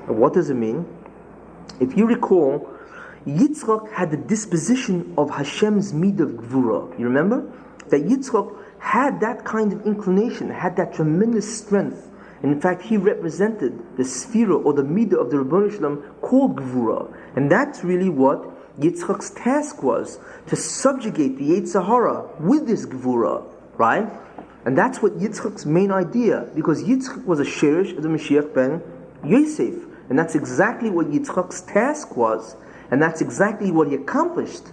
And what does it mean? If you recall, Yitzchak had the disposition of Hashem's mid of Gvura. You remember? That Yitzchak had that kind of inclination, had that tremendous strength. And in fact, he represented the sphera or the midah of the Rebbeinu Shalom called Gvura. And that's really what Yitzchak's task was, to subjugate the Yetzer Hara with this Gvura, right? And that's what Yitzchak's main idea, because Yitzchak was a Sheresh of the Mashiach ben Yosef. And that's exactly what Yitzchak's task was. And that's exactly what he accomplished,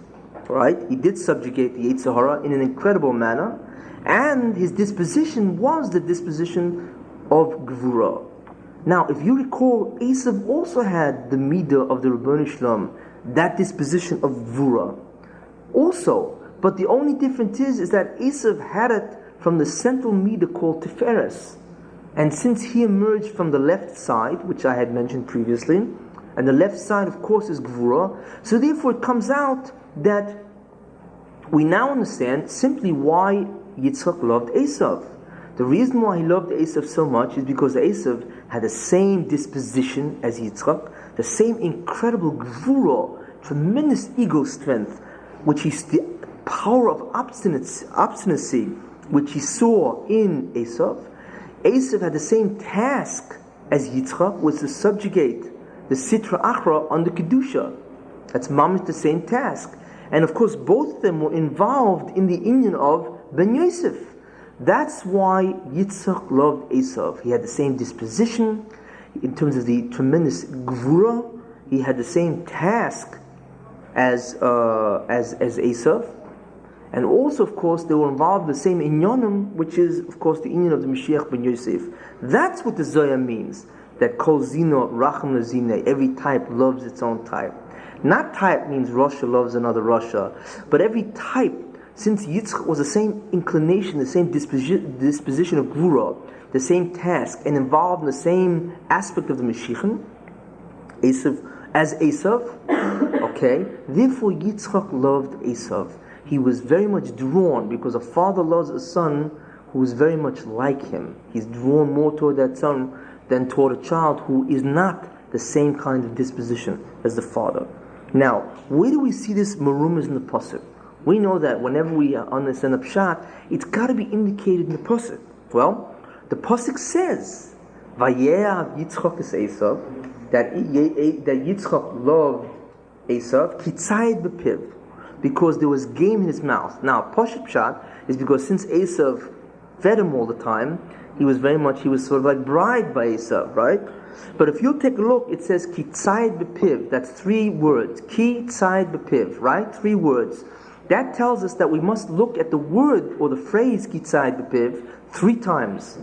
right? He did subjugate the Yetzer Hara in an incredible manner. And his disposition was the disposition of Gvura. Now, if you recall, Esau also had the midah of the Rebbeinu Shalom, that disposition of Gvura. Also, but the only difference is that Esau had it from the central midah called Tiferes. And since he emerged from the left side, which I had mentioned previously, and the left side, of course, is Gvura, so therefore it comes out that we now understand simply why Yitzchak loved Esav. The reason why he loved Esav so much is because Esav had the same disposition as Yitzchak, the same incredible Gvura, tremendous ego strength, which is the power of obstinacy, which he saw in Esav. Esav had the same task as Yitzchak, was to subjugate the Sitra Achra on the Kedusha. That's mamish the same task. And of course, both of them were involved in the union of Ben Yosef. That's why Yitzchak loved Esav. He had the same disposition in terms of the tremendous gvura. He had the same task as Esav. And also, of course, they were involved in the same inyanim, which is, of course, the inyan of the Mashiach Ben Yosef. That's what the Zohar means, that kol zino racham lezine, every type loves its own type. Not type means Rasha loves another Rasha, but every type, since Yitzchak was the same inclination, the same disposition of Gvura, the same task, and involved in the same aspect of the Mashiach, as Esav, okay, therefore Yitzchak loved Esav. He was very much drawn, because a father loves a son who is very much like him. He's drawn more toward that son than toward a child who is not the same kind of disposition as the father. Now, where do we see this marumas in the pasuk? We know that whenever we understand a pshat, it's got to be indicated in the pasuk. Well, the pasuk says, "Vayeav Yitzchak es Esav," that Yitzchak loved Esav, kitzayed bepiv, because there was game in his mouth. Now, pasuk pshat is because since Esav fed him all the time, he was sort of like bribed by Esav, right? But if you take a look, it says ki tzayid bepiv. That's 3 words. Ki tzayid bepiv, right? 3 words. That tells us that we must look at the word or the phrase ki tzayid bepiv 3 times,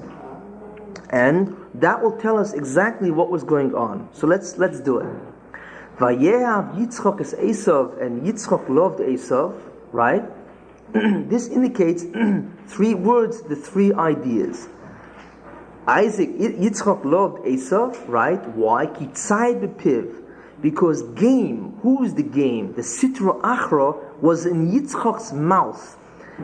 and that will tell us exactly what was going on. So let's do it. Vayeav Yitzchak es Esav, and Yitzchak loved Esav, right? This indicates 3 words, the 3 ideas. Yitzchak loved Esav, right? Why? Ki tzayid bepiv. Because game, who is the game? The Sitra Achra was in Yitzchak's mouth.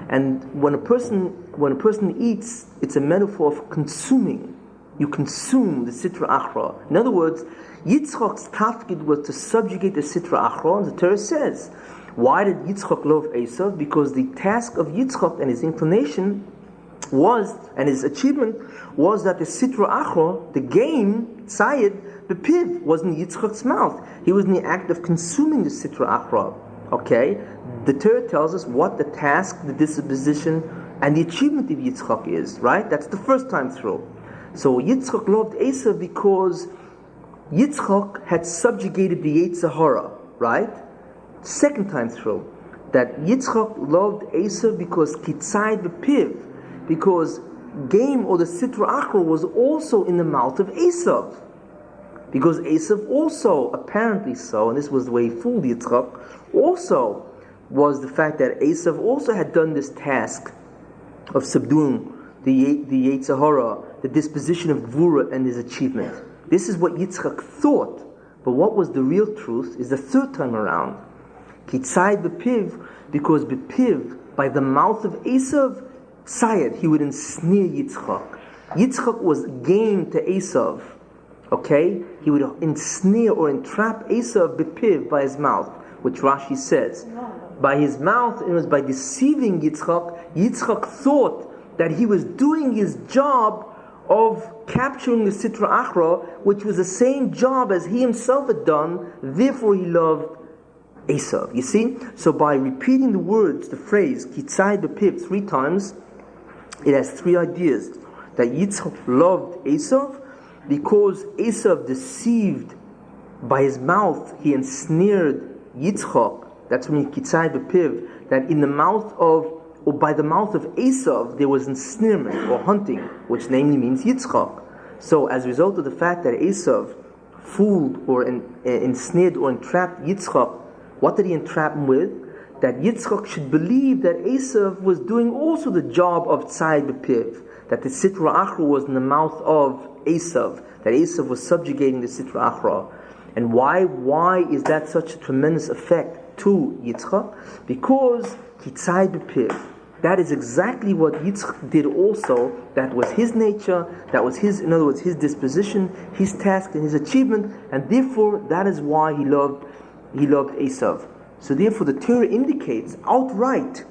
And when a person eats, it's a metaphor of consuming. You consume the Sitra Achra. In other words, Yitzchak's tafkid was to subjugate the Sitra Achra, and the Torah says, why did Yitzchak love Esav? Because the task of Yitzchak and his inclination was, and his achievement was, that the Sitra Achra, the game, Tzayid, the piv, was in Yitzchak's mouth. He was in the act of consuming the Sitra Achra. Okay? The Torah tells us what the task, the disposition, and the achievement of Yitzchak is, right? That's the first time through. So Yitzchak loved Esav because Yitzchak had subjugated the Yetzer Hara, right? Second time through, that Yitzchak loved Esav because kitzayid bepiv, because game or the Sitra Achra was also in the mouth of Esav. Because Esav also, apparently so, and this was the way he fooled Yitzchak, also was the fact that Esav also had done this task of subduing the Yetzer Hara, the disposition of Gvura and his achievement. This is what Yitzchak thought, but what was the real truth is the third time around. Kitzayid bepiv, because bepiv, by the mouth of Esav, Sayed, he would ensnare Yitzchak. Yitzchak was game to Esav. Okay? He would ensnare or entrap Esav bepiv, by his mouth, which Rashi says. By his mouth, it was by deceiving Yitzchak. Yitzchak thought that he was doing his job of capturing the Sitra Achra, which was the same job as he himself had done, therefore he loved Esav. You see? So by repeating the words, the phrase, Kitzayid bepiv 3 times, it has 3 ideas. That Yitzchak loved Esav because Esav deceived by his mouth, he ensnared Yitzchak. That's when Kitzayid bepiv, that in the mouth of, or by the mouth of Esav, there was ensnarement or hunting, which namely means Yitzchak. So as a result of the fact that Esav fooled or ensnared or entrapped Yitzchak, what did he entrap him with? That Yitzchak should believe that Esav was doing also the job of Tzayid bepiv, that the Sitra Achra was in the mouth of Esav, that Esav was subjugating the Sitra Achra. And why is that such a tremendous effect to Yitzchak? Because Kitzayid bepiv, that is exactly what Yitzchak did also. That was his nature, that was his, in other words, his disposition, his task and his achievement, and therefore that is why he loved Esav. So therefore the Torah indicates outright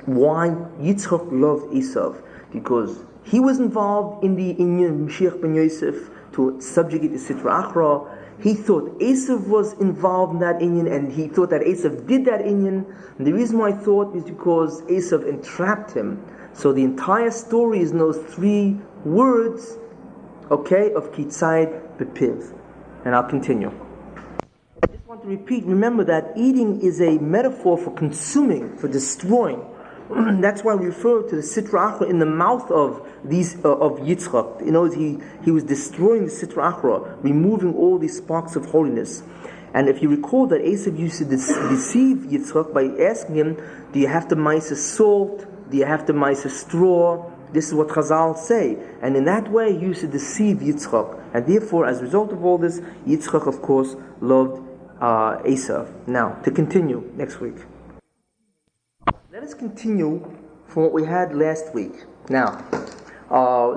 why Yitzchak loved Esav, because he was involved in the Mashiach ben Yosef to subjugate the Sitra Achra. He thought Esav was involved in that inyan, and he thought that Esav did that inyan. And the reason why I thought is because Esav entrapped him. So the entire story is in those 3 words, okay, of Kitzayid Bepiv. And I'll continue. I just want to repeat, remember that eating is a metaphor for consuming, for destroying. That's why we refer to the Sitra Achra in the mouth of Yitzchak. You know, he was destroying the Sitra Achra, removing all these sparks of holiness. And if you recall that Esav used to deceive Yitzchak by asking him, do you have to mice salt? Do you have to mice straw? This is what Chazal say. And in that way, he used to deceive Yitzchak. And therefore, as a result of all this, Yitzchak, of course, loved Esav. Now, to continue next week. Let us continue from what we had last week. Now,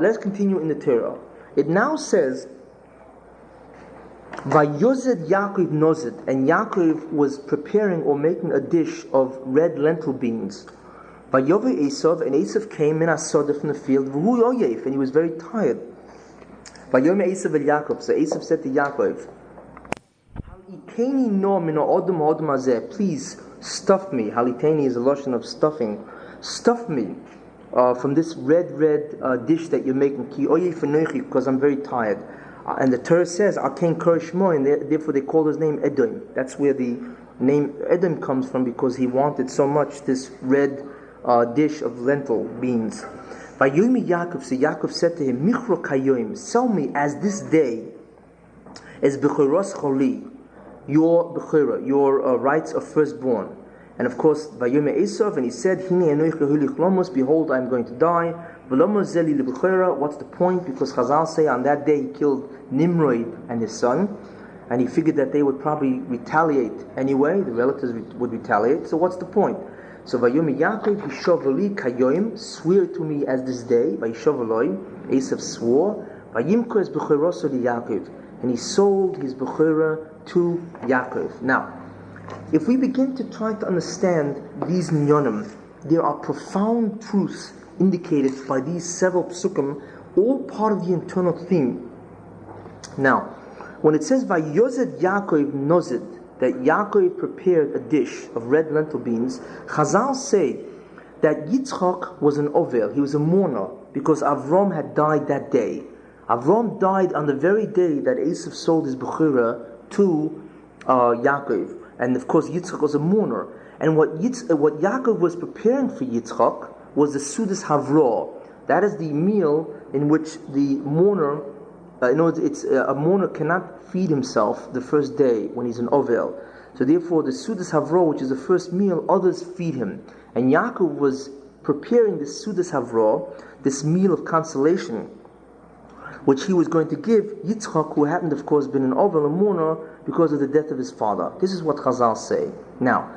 let's continue in the Torah. It now says, Vayozed Yaakov nozed, and Yaakov was preparing or making a dish of red lentil beans. Vayove Esav, and Esav came in Asoda from the field, V'hu yoyef, and he was very tired. Vayome Esav el Yaakov, so Esav said to Yaakov, Haliteni no min ha'odom ha'odom hazeh, please stuff me. Haliteni is a lotion of stuffing. Stuff me from this red dish that you're making. Ki oye fenoichi, because I'm very tired. And the Torah says, Aken Korishmo, and therefore they call his name Edom. That's where the name Edom comes from, because he wanted so much this red dish of lentil beans. Vayomi Yaakov, so Yaakov said to him, Michro kayoim, sell me as this day, as Bechoros Choli, your Bechora, your rights of firstborn. And of course, Vayome Esav, and he said, Hine enoich lehulich lomos, behold, I am going to die. V'lomos zeli lebechora. What's the point? Because Chazal say on that day he killed Nimrod and his son, and he figured that they would probably retaliate anyway. The relatives would retaliate. So what's the point? So Vayome Yaakov hishovali kayoim, swear to me as this day. Vayishovaloi, Esav swore. Vayimko es bechoroso li Yaakov, and he sold his bechora to Yaakov. Now, if we begin to try to understand these nyonim, there are profound truths indicated by these several psukim, all part of the internal theme. Now, when it says Vayozed Yaakov nozed, that Yaakov prepared a dish of red lentil beans, Chazal say that Yitzchak was an ovel, he was a mourner, because Avram had died that day. Avram died on the very day that Esav sold his bechura to Yaakov. And of course, Yitzchak was a mourner. And what Yaakov was preparing for Yitzchak was the Sudas Havra. That is the meal in which the mourner, a mourner cannot feed himself the first day when he's an Ovel. So therefore, the Sudas Havra, which is the first meal, others feed him. And Yaakov was preparing this Sudas Havra, this meal of consolation, which he was going to give Yitzchak, who happened, of course, been an Ovel, a mourner, because of the death of his father. This is what Chazal say. Now,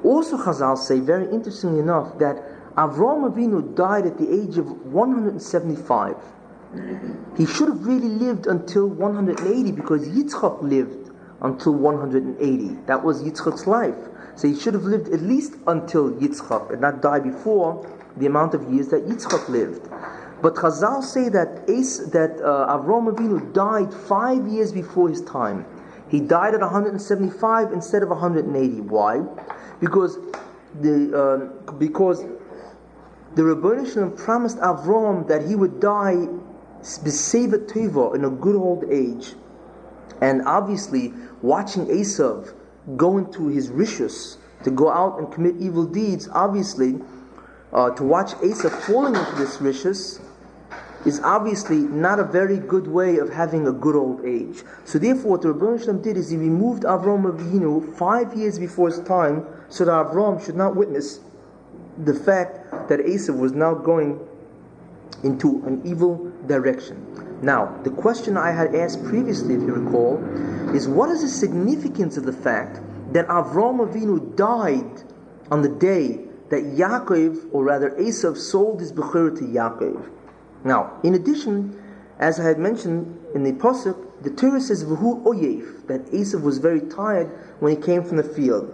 also Chazal say, very interestingly enough, that Avram Avinu died at the age of 175. He should have really lived until 180, because Yitzchak lived until 180. That was Yitzchak's life. So he should have lived at least until Yitzchak, and not die before the amount of years that Yitzchak lived. But Chazal say that Avram Avinu died 5 years before his time. He died at 175 instead of 180. Why? Because the Rebbeinu Shalom promised Avram that he would die b'seva teva, in a good old age. And obviously, watching Esav go into his rishus, to go out and commit evil deeds, obviously, to watch Esav falling into this rishus is obviously not a very good way of having a good old age. So therefore, what the Rebbeinu Shalom did is he removed Avram Avinu 5 years before his time, so that Avram should not witness the fact that Esav was now going into an evil direction. Now, the question I had asked previously, if you recall, is what is the significance of the fact that Avram Avinu died on the day that Yaakov, or rather Esav, sold his bechura to Yaakov? Now, in addition, as I had mentioned in the Pasuk, the Torah says, V'hu oyef, that Esav was very tired when he came from the field.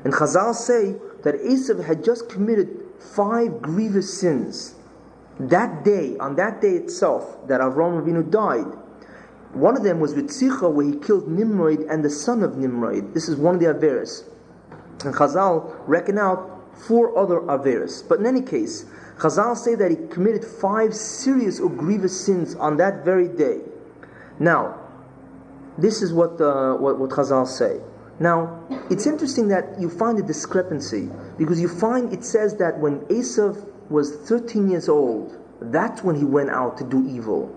And Chazal say that Esav had just committed 5 grievous sins. That day, on that day itself, that Avram Avinu died, One of them was Ritzicha, where he killed Nimrod and the son of Nimrod. This is one of the Averis. And Chazal reckon out 4 other Averis. But in any case, Chazal say that he committed 5 serious or grievous sins on that very day. Now, this is what Chazal say. Now, it's interesting that you find a discrepancy, because you find it says that when Esav was 13 years old, that's when he went out to do evil.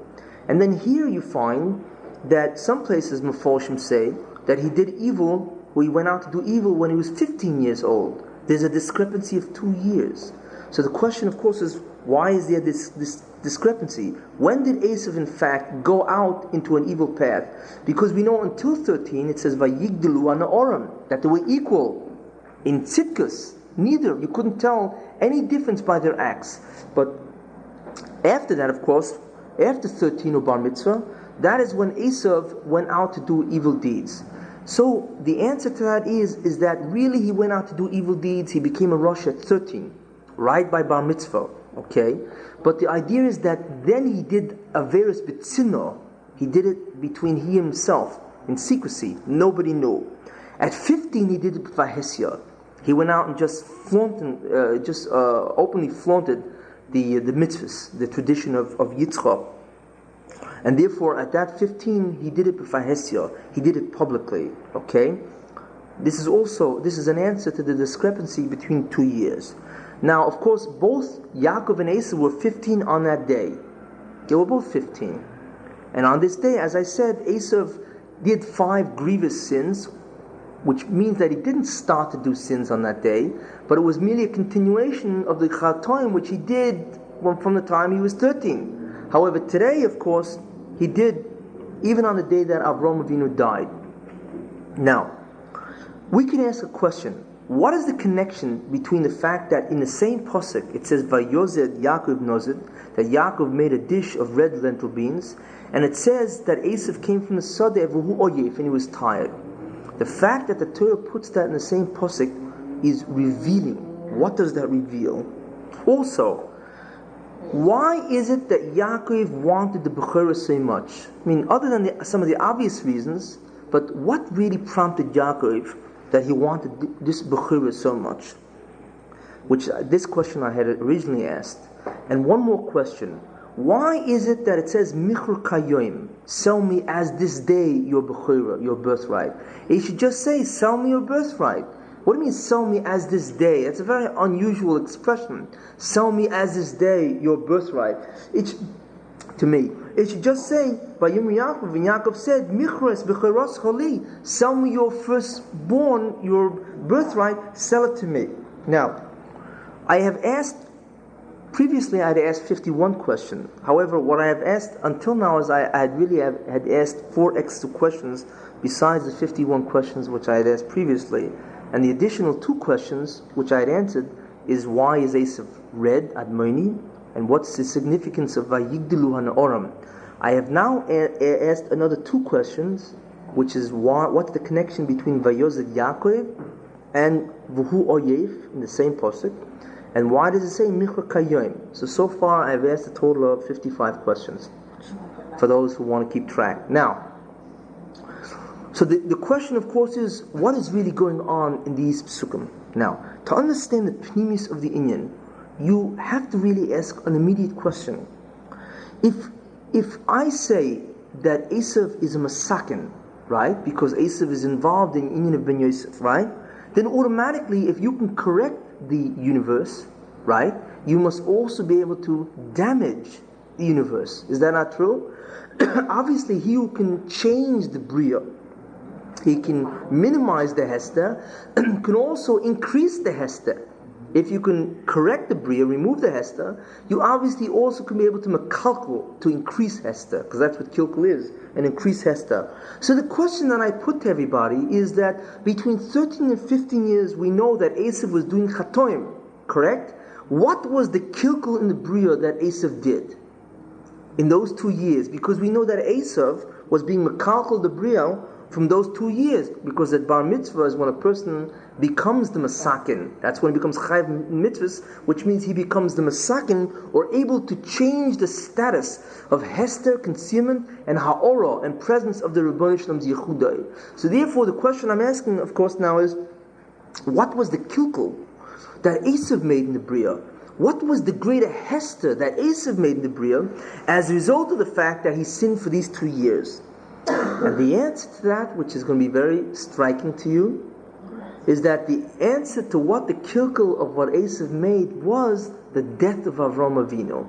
And then here you find that some places Meforshim say that he did evil, or he went out to do evil when he was 15 years old. There's a discrepancy of 2 years. So the question, of course, is why is there this discrepancy? When did Esav, in fact, go out into an evil path? Because we know until 13 it says Vayigdelu Anaoram, that they were equal in tzidkus. Neither, you couldn't tell any difference by their acts. But after that, of course, after 13 or bar mitzvah, that is when Esav went out to do evil deeds. So the answer to that is that really he went out to do evil deeds. He became a Rosh at 13, right by bar mitzvah, okay? But the idea is that then he did Averis B'tzino. He did it between he himself, in secrecy. Nobody knew. At 15 he did it B'Vahesya. He went out and just openly flaunted the mitzvahs, the tradition of Yitzchak. And therefore, at that 15, he did it b'Vahesya. He did it publicly. Okay? This is an answer to the discrepancy between 2 years. Now, of course, both Yaakov and Esau were 15 on that day. They were both 15. And on this day, as I said, Esau did 5 grievous sins, which means that he didn't start to do sins on that day, but it was merely a continuation of the Chatoim, which he did from the time he was 13. However, today, of course, he did, even on the day that Avraham Avinu died. Now, we can ask a question. What is the connection between the fact that in the same pasuk it says Vayozed Yaakov Nozed, that Yaakov made a dish of red lentil beans, and it says that Esav came from the Sadeh V'hu Oyef, and he was tired. The fact that the Torah puts that in the same pasuk is revealing. What does that reveal? Also, why is it that Yaakov wanted the Bechorah so much? I mean, other than some of the obvious reasons, but what really prompted Yaakov that he wanted this Bechorah so much? Which, this question I had originally asked. And one more question. Why is it that it says, Michur Kayoim, sell me as this day your Bechorah, your birthright? It should just say, sell me your birthright. What do you mean, sell me as this day? That's a very unusual expression. Sell me as this day your birthright. To me, it should just say, Vayim Yaakov, and Yaakov said, Michres Bechoros Choli, sell me your firstborn, your birthright, sell it to me. Now, previously I had asked 51 questions. However, what I have asked until now is I had asked 4 extra questions besides the 51 questions which I had asked previously. And the additional 2 questions which I had answered is, why is Esav red, Admoni, and what's the significance of Vayigdelu Hanaoram? I have now asked another 2 questions, which is what's the connection between Vayozed Yaakov and V'hu Oyef in the same pasuk, and why does it say Michur Kayoim? So far I've asked a total of 55 questions for those who want to keep track. Now, so the question, of course, is what is really going on in these psukim? Now, to understand the pnimis of the inyan, you have to really ask an immediate question. If I say that Esav is a masakin, right, because Esav is involved in inyan of Ben Yosef, right, then automatically, if you can correct the universe, right, you must also be able to damage the universe. Is that not true? Obviously, he who can change the bria, he can minimize the hester, can also increase the hester. If you can correct the bria, remove the hester, you obviously also can be able to mekalkel, to increase hester, because that's what kilkel is, an increased hester. So the question that I put to everybody is that between 13 and 15 years, we know that Esav was doing chatoim, correct? What was the kilkel in the bria that Esav did in those 2 years? Because we know that Esav was being mekalkel the bria from those 2 years, because at bar mitzvah is when a person becomes the masakin. That's when he becomes chayv mitzvahs, which means he becomes the masakin, or able to change the status of hester, concealment, and ha'ora, and presence of the Rebbeinu Shalom's yechudai. So therefore, the question I'm asking, of course, now is, what was the kilkel that Esav made in the Bria? What was the greater hester that Esav made in the Bria as a result of the fact that he sinned for these 2 years? And the answer to that, which is going to be very striking to you, is that the answer to what the kilkel of what Esav made was the death of Avram Avinu.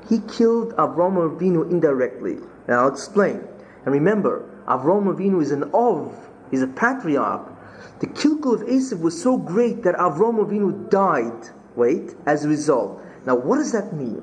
He killed Avram Avinu indirectly. Now I'll explain. And remember, Avram Avinu is an Ov, he's a patriarch. The kilkel of Esav was so great that Avram Avinu died, as a result. Now what does that mean?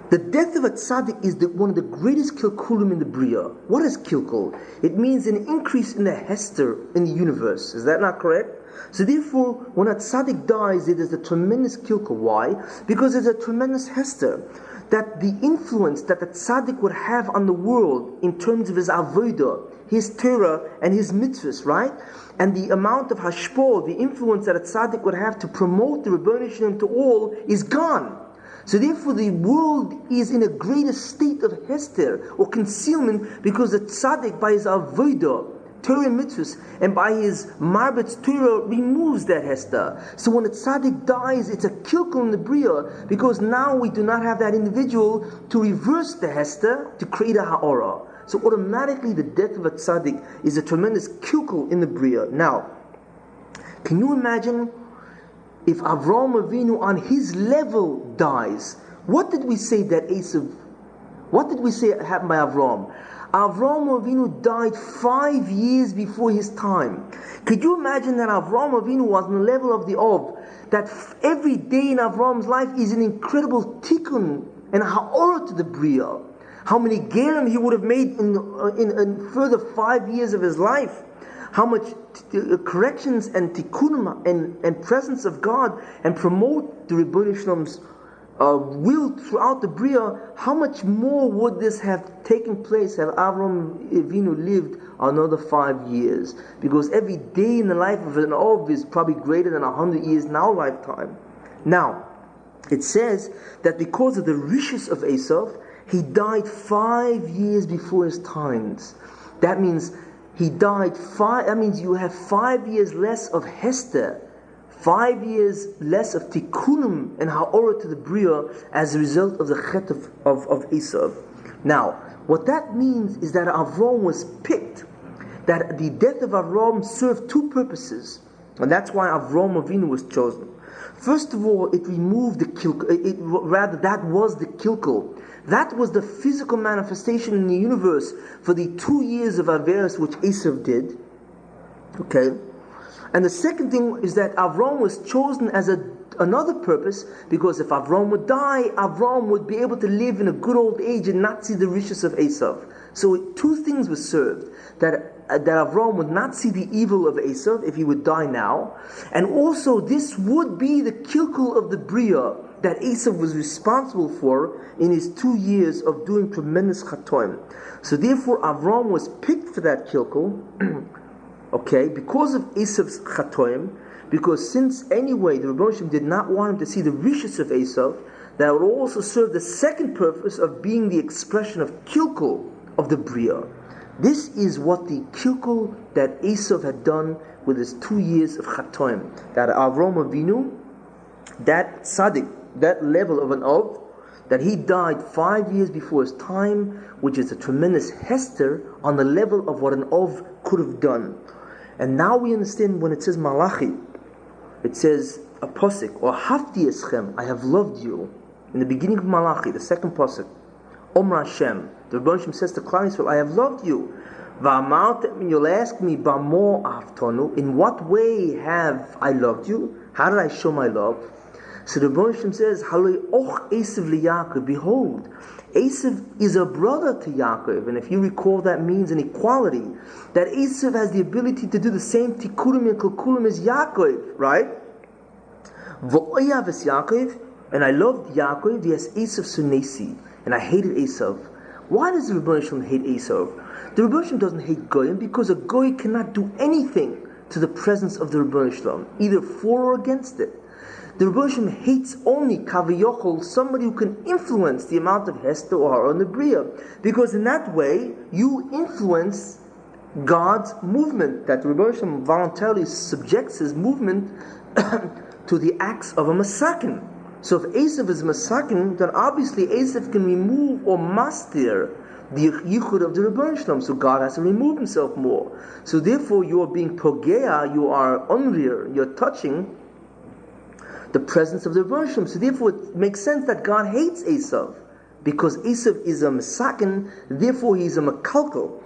The death of a tzaddik is one of the greatest kilkulim in the Bria. What is kilkul? It means an increase in the hester in the universe. Is that not correct? So therefore, when a tzaddik dies, it is a tremendous kilkul. Why? Because it's a tremendous hester. That the influence that the tzaddik would have on the world in terms of his avodah, his Torah, and his mitzvahs, right? And the amount of hashpah, the influence that a tzaddik would have to promote the Rebbeinu Shalom to all is gone. So therefore the world is in a greater state of hester, or concealment, because the tzaddik by his avodah, Torah and mitzvahs, and by his marbet's Torah removes that hester. So when a tzaddik dies, it's a kilkel in the Bria, because now we do not have that individual to reverse the hester, to create a ha'ora. So automatically the death of a tzaddik is a tremendous kilkel in the Bria. Now, can you imagine if Avram Avinu on his level dies? What did we say that Esav, what did we say happened by Avram? Avram Avinu died 5 years before his time. Could you imagine that Avram Avinu was on the level of the Ov, that every day in Avram's life is an incredible tikkun and ha'orah to the Bria? How many gerim he would have made in further 5 years of his life? How much corrections and tikkunim and presence of God, and promote the Rebbeinu Shalom's will throughout the Bria? How much more would this have taken place had Avram Avinu lived another 5 years? Because every day in the life of an Ov is probably greater than 100 years in our lifetime. Now, it says that because of the riches of Esav, he died 5 years before his times. That means he died that means you have 5 years less of hester, 5 years less of tikkunim and ha'orah to the Bria as a result of the chet of Esav. Now, what that means is that Avram was picked, that the death of Avram served two purposes, and that's why Avram Avinu was chosen. First of all, it removed the kilkel, that was the kilkel. That was the physical manifestation in the universe for the 2 years of Averis which Esav did. Okay? And the second thing is that Avram was chosen as another purpose, because if Avram would die, Avram would be able to live in a good old age and not see the riches of Esav. So two things were served. That Avram would not see the evil of Esav if he would die now. And also this would be the kilkel of the Bria that Esav was responsible for in his 2 years of doing tremendous chatoim. So therefore Avram was picked for that kilkel, okay, because of Esav's chatoim, because since anyway the Rebbeinu Shalom did not want him to see the riches of Esav, that would also serve the second purpose of being the expression of kilkel of the Bria. This is what the kilkel that Esav had done with his 2 years of chatoim. That Avram Avinu, that tzaddik, that level of an Ov, that he died 5 years before his time, which is a tremendous hester on the level of what an Ov could have done. And now we understand when it says Malachi, it says a posik, or Hafti Eschem, I have loved you. In the beginning of Malachi, the second posik, Omra Hashem, the Rebbeinu Shalom says to Klal Yisrael, I have loved you. And you'll ask me, Bamo Aftonu, in what way have I loved you? How did I show my love? So the Rebbeinu Shalom says, Haloi och Esav liYaakov, behold, Esav is a brother to Yaakov. And if you recall, that means an equality. That Esav has the ability to do the same tikkunim and kalkulim as Yaakov, right? V'oyav es Yaakov, and I loved Yaakov, yes, Esav sunesi, and I hated Esav. Why does the Rebbe Shalom hate Esau? The Rebbe Shalom doesn't hate Goyim because a Goy cannot do anything to the presence of the Rebbe Shalom, either for or against it. The Rebbe Shalom hates only Kaviyochol, somebody who can influence the amount of Hester or Hara in the Bria, because in that way you influence God's movement, that the Rebbe Shalom voluntarily subjects his movement to the acts of a Masakin. So if Esav is Masakin, then obviously Esav can remove or mastir the yichud of the Rebbe Shalom, so God has to remove himself more. So therefore you are being pogea, you are unrear, you're touching the presence of the Rebbe Shalom. So therefore it makes sense that God hates Esav, because Esav is a Masakin, therefore he is a Makalkal.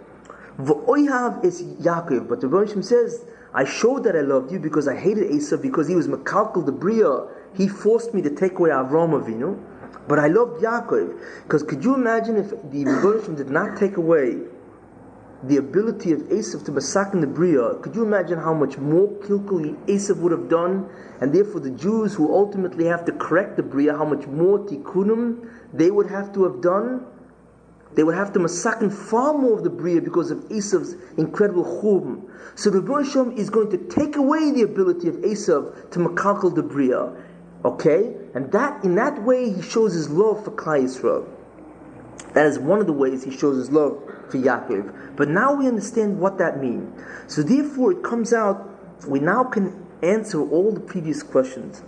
V'oihav is Yaakov, but the Rebbe Shalom says, I showed that I loved you because I hated Esav, because he was Makalkal the Bria. He forced me to take away Avram Avinu, but I loved Yaakov. Because could you imagine if the Rebbe did not take away the ability of Esav to masakin the Bria, could you imagine how much more kilkul Esav would have done? And therefore the Jews who ultimately have to correct the Bria, how much more tikkunim they would have to have done? They would have to masakin far more of the Bria because of Esav's incredible churban. So the Rebbe Shalom is going to take away the ability of Esav to makalkal the Bria. Okay? And that in that way he shows his love for Klal Yisrael. That is one of the ways he shows his love for Yaakov. But now we understand what that means. So therefore it comes out, we now can answer all the previous questions.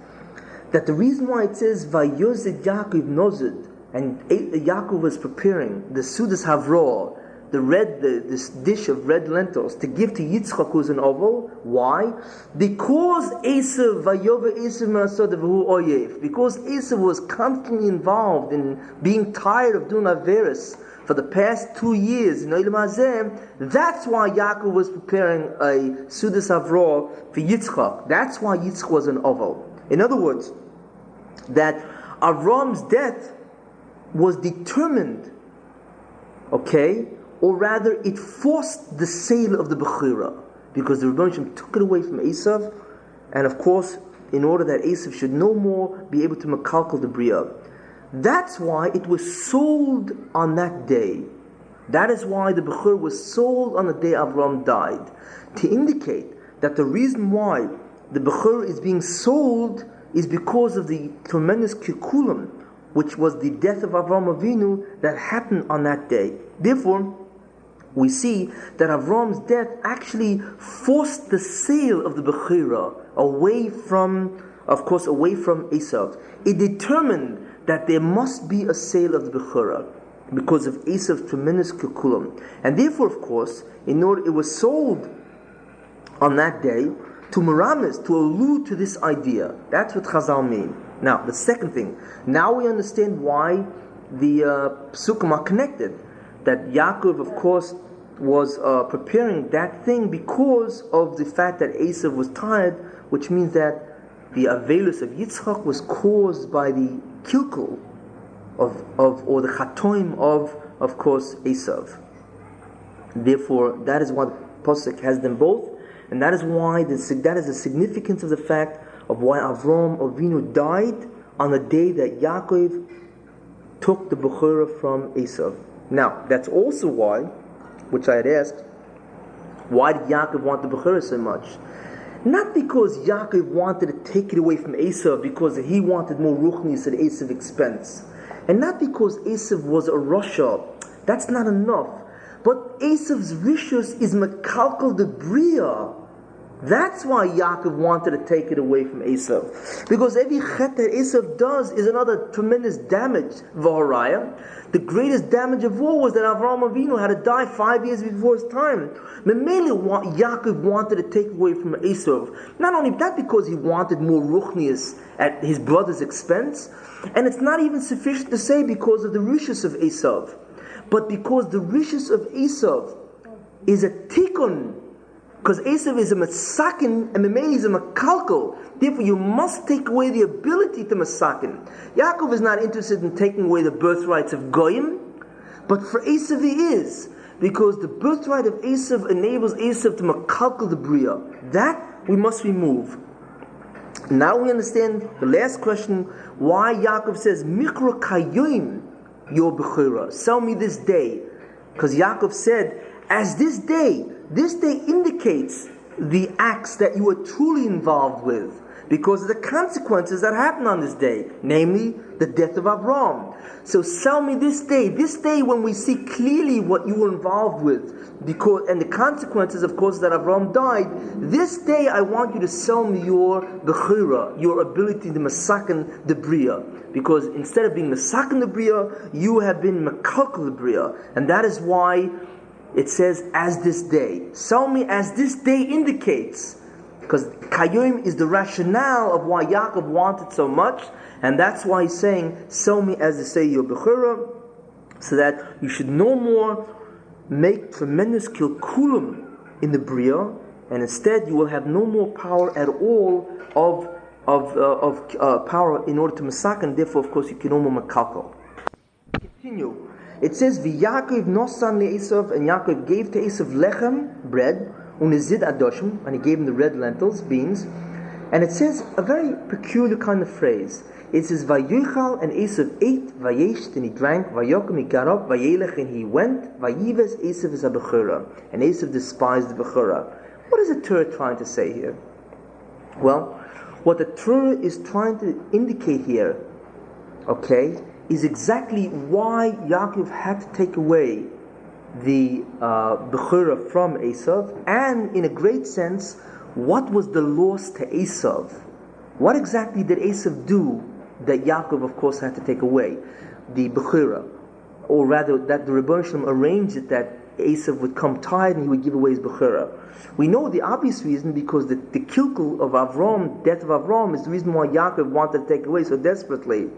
That the reason why it says Vayozed Yaakov Nozid, and Yaakov was preparing the Sudas Havro, this dish of red lentils to give to Yitzchak who's an oval. Why? Because Esav because Esav was constantly involved in being tired of doing Averis for the past 2 years in Olam Hazeh. That's why Yaakov was preparing a Sudas Havro for Yitzchak. That's why Yitzchak was an oval. In other words, that Avram's death was determined, okay, or rather it forced the sale of the Bechira, because the Rebbe Shalom took it away from Esav, and of course in order that Esav should no more be able to makalkal the Bria. That's why it was sold on that day. That is why the Bechira was sold on the day Avram died, to indicate that the reason why the Bechira is being sold is because of the tremendous kikulam, which was the death of Avram Avinu that happened on that day. Therefore, we see that Avram's death actually forced the sale of the Bechira away from Esav. It determined that there must be a sale of the Bechira because of Esav's tremendous kikulam. And therefore, of course, it was sold on that day to Meramis, to allude to this idea. That's what Chazal mean. Now, the second thing, now we understand why the Psukim are connected. That Yaakov, of course, was preparing that thing because of the fact that Esav was tired, which means that the Avelus of Yitzchak was caused by the kilkul or the chatoim of course, Esav. Therefore, that is why the Pasuk has them both, and that is why that is the significance of the fact of why Avram Avinu died on the day that Yaakov took the Bechira from Esav. Now, that's also why, which I had asked, why did Yaakov want the Bechira so much? Not because Yaakov wanted to take it away from Esav, because he wanted more ruchnis at Esav's expense. And not because Esav was a Rasha. That's not enough. But Esav's rishus is Mekalkal the Bria. That's why Yaakov wanted to take it away from Esav. Because every chet that Esav does is another tremendous damage. V'haraya. The greatest damage of all was that Avraham Avinu had to die 5 years before his time. Memele Yaakov wanted to take away from Esav. Not only that, because he wanted more ruchnius at his brother's expense. And it's not even sufficient to say because of the rishus of Esav. But because the rishus of Esav is a tikkun. Because Esav is a masakin and Memele is a makalkal. Therefore, you must take away the ability to masakin. Yaakov is not interested in taking away the birthrights of Goyim, but for Esav he is. Because the birthright of Esav enables Esav to makalkal the Bria. That we must remove. Now we understand the last question, why Yaakov says, Mikra kayoim, your bechira. Sell me this day. Because Yaakov said, as this day indicates the acts that you were truly involved with, because of the consequences that happened on this day, namely the death of Avram. So sell me this day when we see clearly what you were involved with, because and the consequences, of course, that Avram died. This day I want you to sell me your bechira, your ability to masaken the bria, because instead of being masaken the bria, you have been makalkel the bria, and that is why it says as this day. Sell me as this day indicates. Because Kayom is the rationale of why Yaakov wanted so much, and that's why he's saying, sell me as they say your bechira, so that you should no more make tremendous kilkulim in the bria, and instead you will have no more power at all of power in order to masak, and therefore, of course, you can no more makalkal. Continue. It says, V'Yaakov nosan le'Esav, and Yaakov gave to Esav lechem, bread, unizid adoshim, and he gave him the red lentils, beans. And it says a very peculiar kind of phrase. It says, Vayichal, and Esav ate, Vayesht, and he drank, Vayokim, he got up, Vayelech, and he went, Vayives, Esav is a bechura, and Esav despised the bechura. What is the Torah trying to say here? Well, what the Torah is trying to indicate here, okay, is exactly why Yaakov had to take away the bechura from Esav, and in a great sense, what was the loss to Esav? What exactly did Esav do that Yaakov, of course, had to take away? The bechura, or rather, that the Rebbe Shalom arranged it that Esav would come tired and he would give away his bechura. We know the obvious reason, because the kilkul of Avram, death of Avram, is the reason why Yaakov wanted to take away so desperately.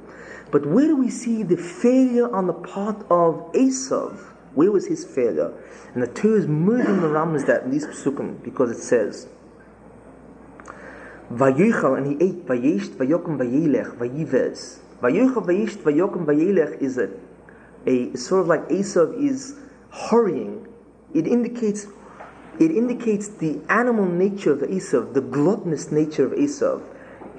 But where do we see the failure on the part of Esav? Where was his failure? And the Torah is murdering the Rambam that in these psukim, because it says, Vayichal, and he ate, Vayesht, Vayokim, Vayelech, Vayives. Vayichal, Vayesht, Vayokim, Vayelech is a sort of like Esav is hurrying. It indicates the animal nature of Esav, the gluttonous nature of Esav.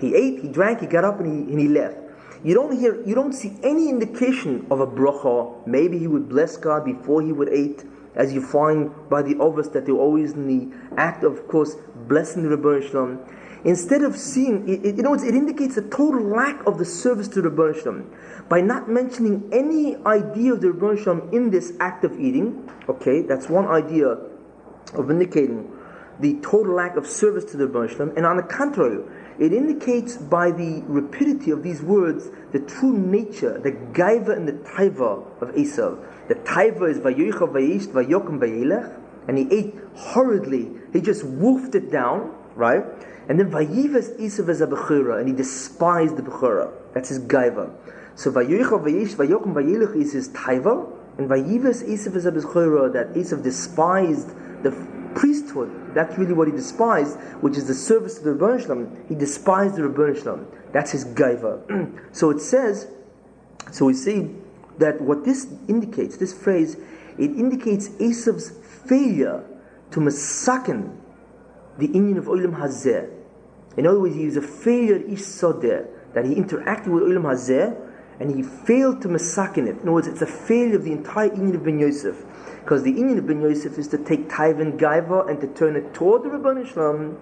He ate, he drank, he got up, and he left. You don't see any indication of a bracha. Maybe he would bless God before he would eat, as you find by the Ovos that they're always in the act of course, blessing the Rebbe Shalom. Instead of seeing, it indicates a total lack of the service to the Rebbe Shalom. By not mentioning any idea of the Rebbe Shalom in this act of eating, okay, that's one idea of indicating the total lack of service to the Rebbe Shalom. And on the contrary, it indicates by the rapidity of these words the true nature, the gaiva and the taiva of Esav. The taiva is vayoicha vayish vayokim vayelech, and he ate hurriedly. He just wolfed it down, right? And then vayives Esav as a bechura, and he despised the bechura. That's his gaiva. So vayoicha vayish vayokim vayelech is his taiva, and vayives Esav as a bechura, that Esav despised the priesthood. That's really what he despised, which is the service to the Rebbe Shalom. He despised the Rebbe Shalom. That's his gaiva. So it says, so we see that what this indicates, this phrase, it indicates Esav's failure to masaken the inyan of Olam Hazeh. In other words, he was a failure ish sodeh, that he interacted with Olam Hazeh and he failed to masaken it. In other words, it's a failure of the entire inyan of Ben Yosef. Because the inyan of Ben Yosef is to take taiva and gaiva and to turn it toward the Rebbe Shalom.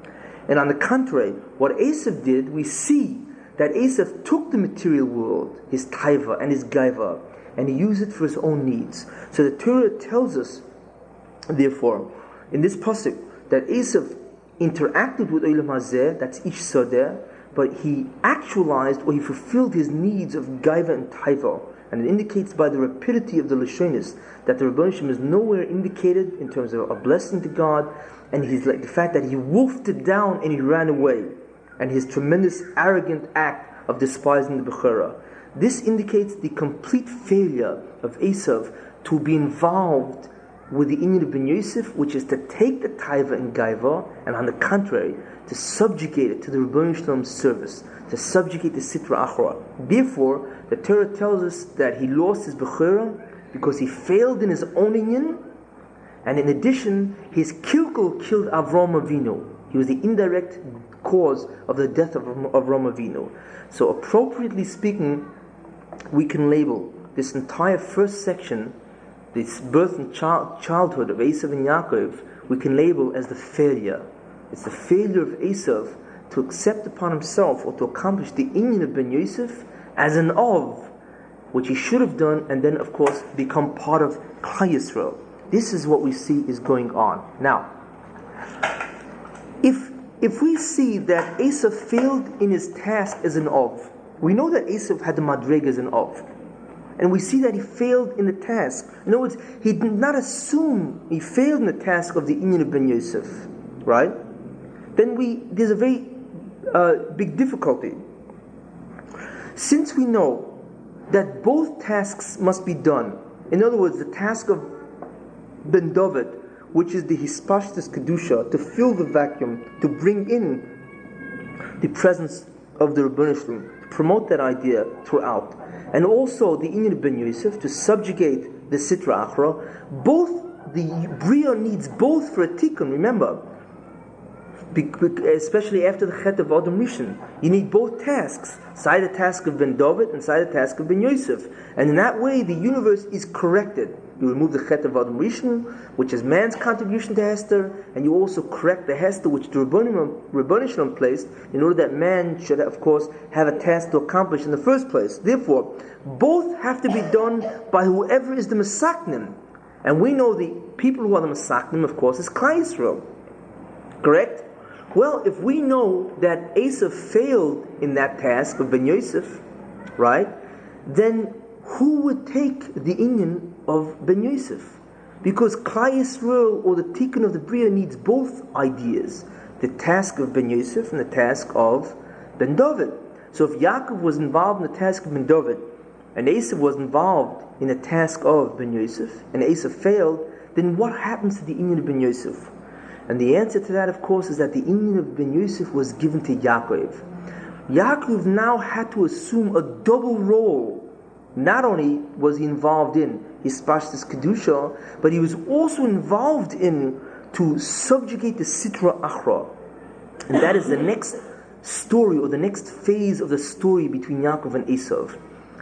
And on the contrary, what Esav did, we see that Esav took the material world, his taiva and his gaiva, and he used it for his own needs. So the Torah tells us, therefore, in this pasuk, that Esav interacted with Olam Hazeh, that's ish sodeh, but he actualized or he fulfilled his needs of gaiva and taiva. And it indicates by the rapidity of the Lashonis that the Rebbe Shalom is nowhere indicated in terms of a blessing to God, and he's like the fact that he wolfed it down and he ran away, and his tremendous arrogant act of despising the Bechura. This indicates the complete failure of Esav to be involved with the inyan of Ben Yosef, which is to take the taiva and gaiva, and on the contrary, to subjugate it to the Rebbe Shalom's service, to subjugate the Sitra Achra. Therefore, the Torah tells us that he lost his Bechura because he failed in his own inyan, and in addition, his kilkul killed Avram Avinu. He was the indirect cause of the death of Avram Avinu. So appropriately speaking, we can label this entire first section, this birth and childhood of Esav and Yaakov, we can label as the failure. It's the failure of Esav to accept upon himself or to accomplish the inyan of Ben Yosef as an of, which he should have done, and then of course become part of Klal Yisrael. This is what we see is going on. Now, if we see that Esav failed in his task as an of, we know that Esav had the madrega as an of, and we see that he failed in the task. In other words, he did not assume he failed in the task of the inyan of Ben Yosef, right? Then there's a very big difficulty. Since we know that both tasks must be done, in other words, the task of Ben David, which is the hispashtus kedusha, to fill the vacuum, to bring in the presence of the Rebbeinu Shalom, to promote that idea throughout, and also the inyan of Ben Yosef, to subjugate the sitra achra. Both the bria needs both for a tikkun. Remember, especially after the chet of Adam Rishon, you need both tasks, side the task of Ben David and side the task of Ben Yosef, and in that way the universe is corrected. You remove the chet of Adam Rishon, which is man's contribution to Hester, and you also correct the Hester which the Rebbeinu Shalom placed, in order that man should, of course, have a task to accomplish in the first place. Therefore, both have to be done by whoever is the Mesaknim, and we know the people who are the Mesaknim, of course, is Klal Yisrael. Correct? Well, if we know that Esav failed in that task of Ben Yosef, right, then who would take the inyan of Ben Yosef? Because Klal Yisrael, or the tikkun of the Bria, needs both ideas, the task of Ben Yosef and the task of Ben David. So if Yaakov was involved in the task of Ben David, and Esav was involved in the task of Ben Yosef, and Esav failed, then what happens to the inyan of Ben Yosef? And the answer to that, of course, is that the inyan of Ben Yosef was given to Yaakov. Yaakov now had to assume a double role. Not only was he involved in his pashtus kedusha, but he was also involved in to subjugate the sitra achra. And that is the next story, or the next phase of the story between Yaakov and Esav.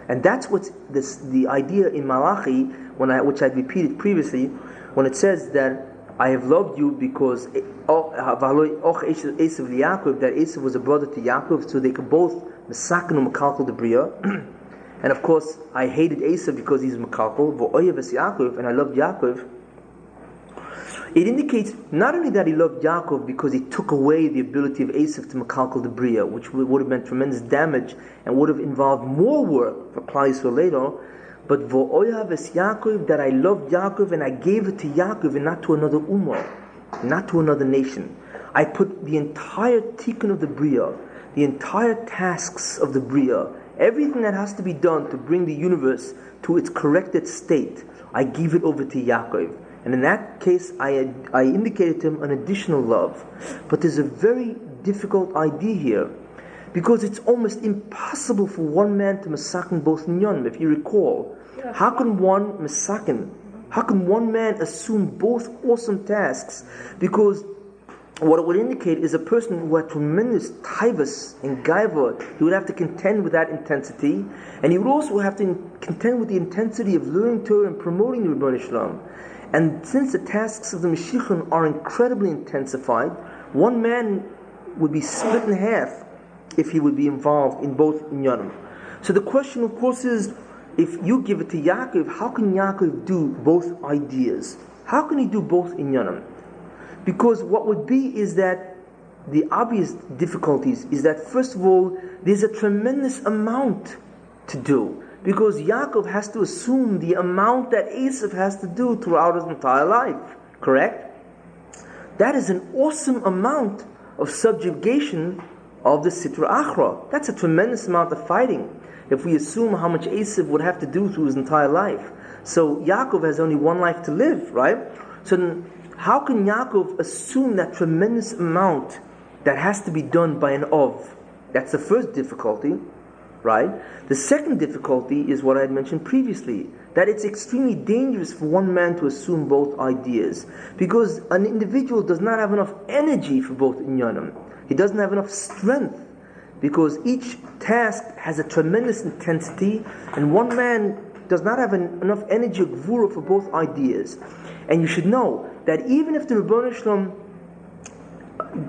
And that's what's the idea in Malachi, which I repeated previously, when it says that I have loved you because Esav Yaakov, that Esav was a brother to Yaakov, so they could both mesaken u'mekalkel the bria. And of course, I hated Esav because he's mekalkel, v'oyev es Yaakov, and I loved Yaakov. It indicates not only that he loved Yaakov because he took away the ability of Esav to mekalkel the bria, which would have been tremendous damage and would have involved more work for Klal Yisrael later, but v'oyev es Yaakov, that I loved Yaakov and I gave it to Yaakov and not to another ummah, not to another nation. I put the entire tikkun of the bria, the entire tasks of the bria, everything that has to be done to bring the universe to its corrected state, I give it over to Yaakov. And in that case, I indicated to him an additional love. But there's a very difficult idea here, because it's almost impossible for one man to mesaken both inyanim. If you recall, how can one man assume both awesome tasks? Because what it would indicate is a person who had tremendous taivas and gaiva. He would have to contend with that intensity, and he would also have to contend with the intensity of learning Torah and promoting the Rebbeinu Shalom. And since the tasks of the Mashiachim are incredibly intensified, one man would be split in half if he would be involved in both inyanim. So the question, of course, is, if you give it to Yaakov, how can Yaakov do both ideas? How can he do both inyanim? Because what would be is that the obvious difficulties is that, first of all, there's a tremendous amount to do. Because Yaakov has to assume the amount that Esav has to do throughout his entire life. Correct? That is an awesome amount of subjugation of the Sitra Achra. That's a tremendous amount of fighting, if we assume how much Esav would have to do through his entire life. So Yaakov has only one life to live, right? So then, how can Yaakov assume that tremendous amount that has to be done by an Ov? That's the first difficulty, right? The second difficulty is what I had mentioned previously, that it's extremely dangerous for one man to assume both ideas, because an individual does not have enough energy for both inyanim. He doesn't have enough strength, because each task has a tremendous intensity, and one man does not have enough energy or gvura for both ideas. And you should know that even if the Rebbeinu Shalom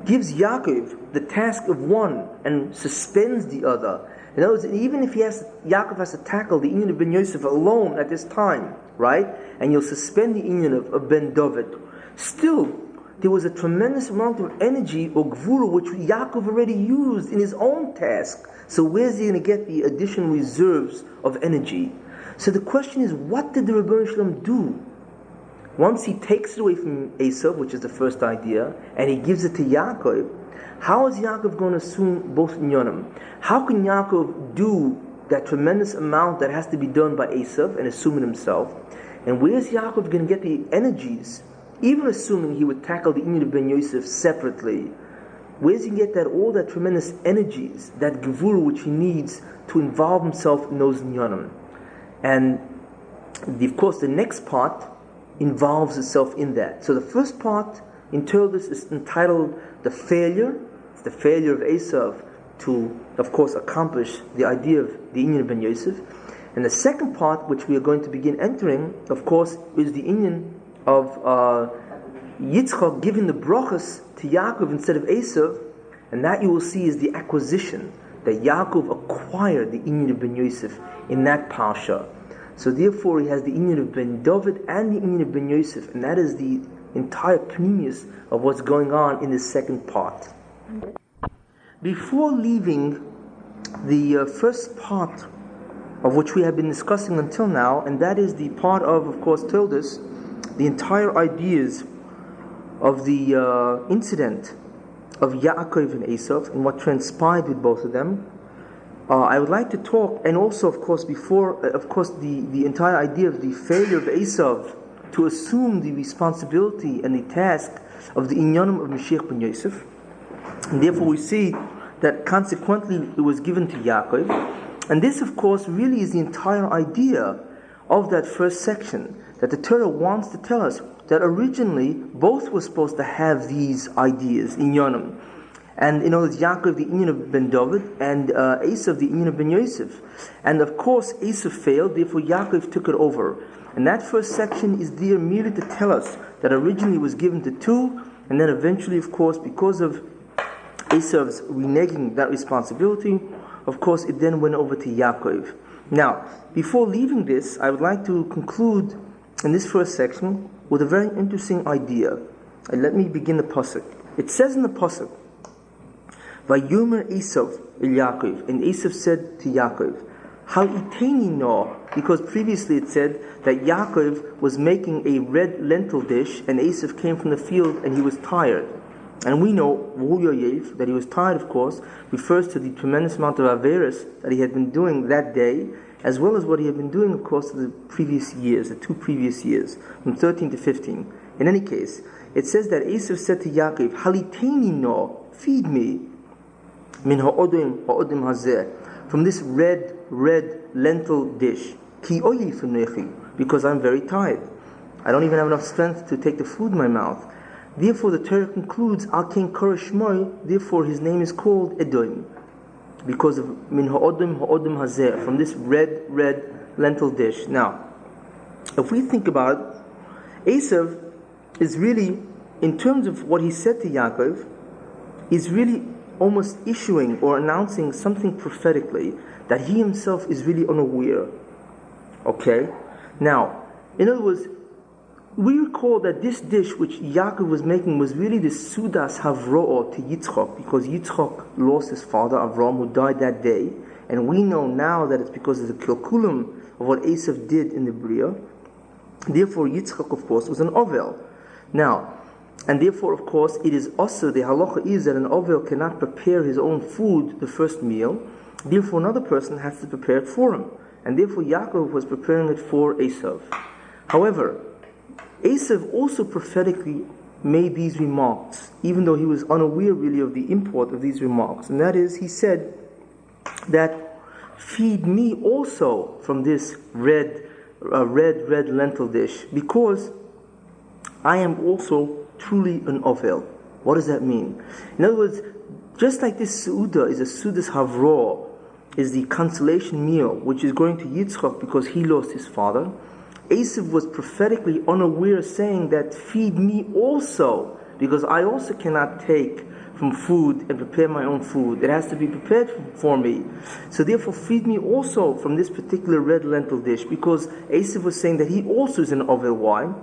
gives Yaakov the task of one and suspends the other, in other words, even if Yaakov has to tackle the inyan of Ben Yosef alone at this time, right? And you'll suspend the inyan of Ben David, still there was a tremendous amount of energy or gvura which Yaakov already used in his own task. So where's he going to get the additional reserves of energy? So the question is, what did the Rebbeinu Shalom do? Once he takes it away from Esav, which is the first idea, and he gives it to Yaakov, how is Yaakov going to assume both inyanim? How can Yaakov do that tremendous amount that has to be done by Esav and assume it himself? And where is Yaakov going to get the energies, even assuming he would tackle the inyan of Ben Yosef separately? Where does he get all that tremendous energies, that gevura which he needs to involve himself in those inyanim? And of course the next part involves itself in that. So the first part in Torah is entitled the failure. It's the failure of Esav to, of course, accomplish the idea of the inyan of Ben Yosef. And the second part, which we are going to begin entering, of course, is the inyan of Yitzchak giving the brachas to Yaakov instead of Esav, and that you will see is the acquisition, that Yaakov acquired the inyan of Ben Yosef in that parsha. So therefore he has the inyan of Ben David and the inyan of Ben Yosef, and that is the entire pneumius of what's going on in the second part. Before leaving the first part of which we have been discussing until now, and that is the part of course, told us the entire ideas of the incident of Yaakov and Esau and what transpired with both of them. I would like to talk, and also of course the entire idea of the failure of Esau to assume the responsibility and the task of the inyanim of Mashiach ben Yosef. And therefore we see that consequently it was given to Yaakov. And this of course really is the entire idea of that first section, that the Torah wants to tell us that originally both were supposed to have these ideas, inyanim. And in other words, Yaakov the inyan of Ben David and Esav the inyan of Ben Yosef. And of course Esav failed, therefore Yaakov took it over. And that first section is there merely to tell us that originally it was given to two, and then eventually, of course, because of Esav's reneging that responsibility, of course it then went over to Yaakov. Now, before leaving this, I would like to conclude in this first section with a very interesting idea. And let me begin the pasuk. It says in the pasuk, Vayomer Esav el Yaakov, and Esav said to Yaakov, Hal iteni no, because previously it said that Yaakov was making a red lentil dish, and Esav came from the field and he was tired. And we know that he was tired, of course, refers to the tremendous amount of averis that he had been doing that day, as well as what he had been doing, of course, the previous years, the 2 previous years, from 13 to 15. In any case, it says that Esav said to Yaakov, Haliteni no, feed me, min ha'odim hazeh, from this red lentil dish, ki oyi f'nechi, because I'm very tired. I don't even have enough strength to take the food in my mouth. Therefore the Torah concludes, Al Ken Korosh Shmoi, therefore his name is called Edom, because of min ha'odim hazeh, from this red lentil dish. Now, if we think about it, Esav is really, in terms of what he said to Yaakov, is really almost issuing or announcing something prophetically that he himself is really unaware. Okay? Now, in other words, we recall that this dish which Yaakov was making was really the Sudas Havro'ah to Yitzchak, because Yitzchak lost his father Avram, who died that day, and we know now that it's because of the Kilkulim of what Esav did in the Bria. Therefore Yitzchak, of course, was an Ovel. Now, and therefore, of course, it is also, the halacha is that an Ovel cannot prepare his own food, the first meal, therefore another person has to prepare it for him. And therefore Yaakov was preparing it for Esav. However, Esav also prophetically made these remarks, even though he was unaware really of the import of these remarks. And that is, he said that, feed me also from this red lentil dish, because I am also truly an Ovel. What does that mean? In other words, just like this Su'udah is a Sudas Havro'ah, is the consolation meal, which is going to Yitzchak because he lost his father. Esav was prophetically unaware, saying that feed me also, because I also cannot take from food and prepare my own food. It has to be prepared for me. So therefore feed me also from this particular red lentil dish, because Esav was saying that he also is an Ovel. Why?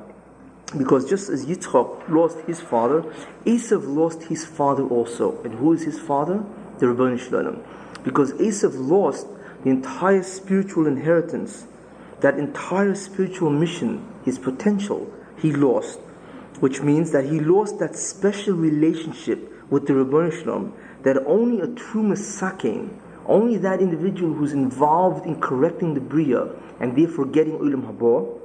Because just as Yitzchak lost his father, Esav lost his father also. And who is his father? The Rabbi Shalom. Because Esav lost the entire spiritual inheritance, that entire spiritual mission, his potential, he lost. Which means that he lost that special relationship with the Rabbi Shalom, that only a true Masakin, only that individual who's involved in correcting the Bria and therefore getting Ulam Haba,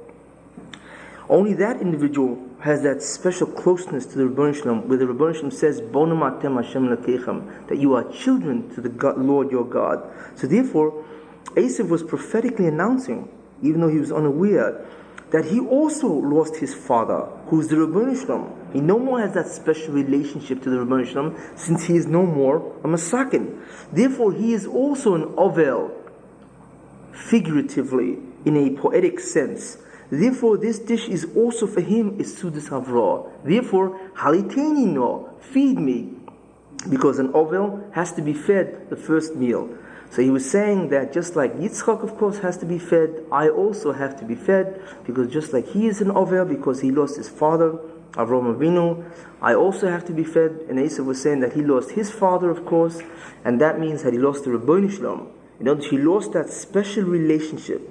only that individual has that special closeness to the Rabbi Shalom, where the Rabbi Shalom says, Bonam atem Hashem lekechem, that you are children to the God, Lord your God. So therefore, Esav was prophetically announcing, even though he was unaware, that he also lost his father, who is the Rabbi Shalom. He no more has that special relationship to the Rabbi Shalom, since he is no more a Masakin. Therefore, he is also an Ovel, figuratively, in a poetic sense. Therefore, this dish is also for him is Sudas Havra. Therefore, Haliteni no, feed me, because an Ovel has to be fed the first meal. So he was saying that just like Yitzchak, of course, has to be fed, I also have to be fed, because just like he is an Ovel, because he lost his father, Avraham Avinu, I also have to be fed. And Esau was saying that he lost his father, of course, and that means that he lost the Rabbi Shalom. In other words, he lost that special relationship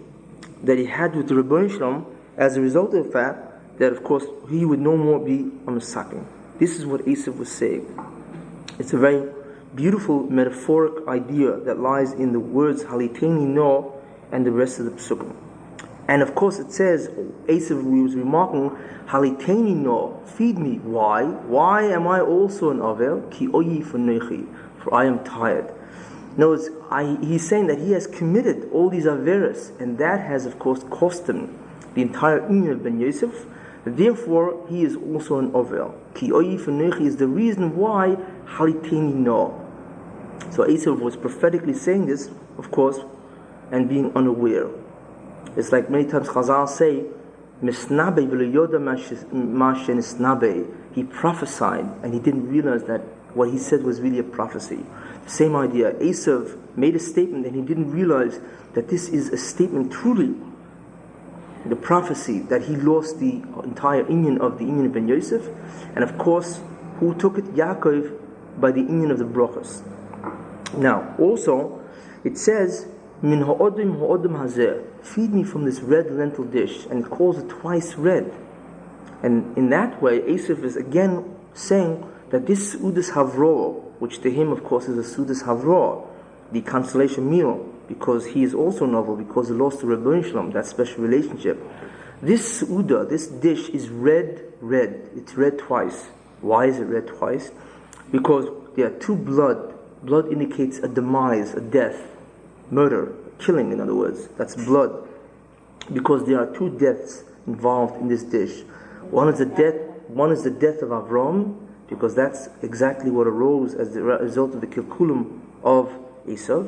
that he had with the Rabbi Shalom as a result of the fact that, of course, he would no more be a Masakin. This is what Esau was saying. It's a very beautiful metaphoric idea that lies in the words Haliteni no and the rest of the Psukim. And of course it says, Esav was remarking, Haliteni no, feed me. Why? Why am I also an Avel? Ki oyi f'nechi, for I am tired. Notice, he's saying that he has committed all these Averas, and that has of course cost him the entire union of Ben Yosef. Therefore, he is also an Avel. Ki oyi f'nechi is the reason why Haliteni no. So Esav was prophetically saying this, of course, and being unaware. It's like many times Chazal say, Misnabe v'leyoda mashen isnabe. He prophesied and he didn't realize that what he said was really a prophecy. The same idea. Esav made a statement and he didn't realize that this is a statement truly, the prophecy that he lost the entire inyan of the inyan of Ben Yosef. And of course, who took it? Yaakov, by the inyan of the brachos. Now, also, it says, Min ha'odim hazeh, feed me from this red lentil dish, and it calls it twice red. And in that way, Esav is again saying that this Sudas Havra, which to him, of course, is a Sudas Havra, the consolation meal, because he is also novel, because he lost the Rabbi Shalom, that special relationship. This Suda, this dish, is red. It's red twice. Why is it red twice? Because there are two blood. Blood indicates a demise, a death, murder, killing, in other words. That's blood. Because there are two deaths involved in this dish. One is the death of Avram, because that's exactly what arose as the result of the kilkulim of Esau.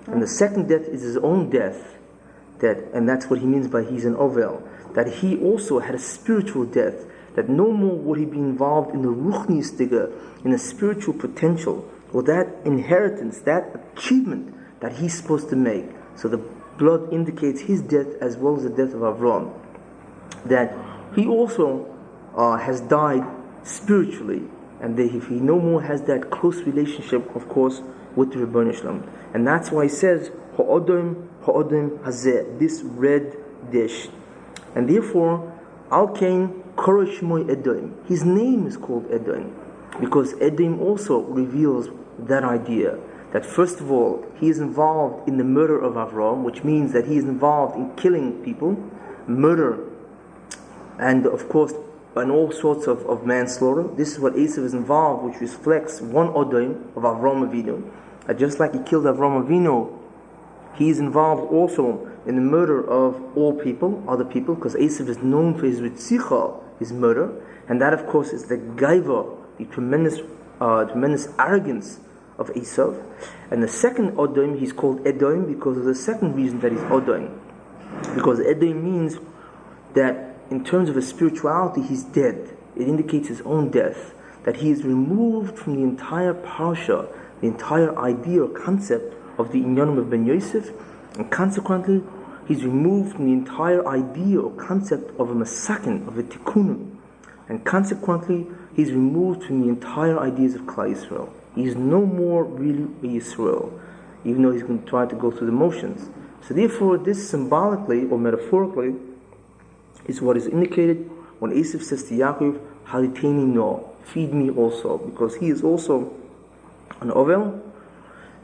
And the second death is his own death, and that's what he means by he's an Ovel, that he also had a spiritual death, that no more would he be involved in the ruchni stiga, in the spiritual potential, or that inheritance, that achievement that he's supposed to make. So the blood indicates his death as well as the death of Avram, that he also has died spiritually, and that if he no more has that close relationship, of course, with the Rebbeinu Shalom. And that's why he says, Ha'odom hazeh, this red dish. And therefore, Al-Kain Koroshmoy Edom. His name is called Edom, because Edom also reveals that idea, that first of all, he is involved in the murder of Avram, which means that he is involved in killing people, murder, and of course, and all sorts of manslaughter. This is what Esav is involved, which reflects one Odom of Avram Avinu. Just like he killed Avram Avinu, he is involved also in the murder of all people, other people, because Esav is known for his ritzicha, his murder, and that of course is the gaiva, the tremendous arrogance of Esav. And the second Odom, he's called Edom because of the second reason that he's Odom. Because Edom means that in terms of his spirituality, he's dead. It indicates his own death. That he is removed from the entire parsha, the entire idea or concept of the Inyanim of Ben Yosef, and consequently, he's removed from the entire idea or concept of a Masakin, of a Tikkunim. And consequently, he's removed from the entire ideas of Klal Yisrael. He is no more really a Yisrael, even though he's going to try to go through the motions. So therefore, this symbolically or metaphorically is what is indicated when Esav says to Yaakov, Haliteni no, feed me also, because he is also an Ovel,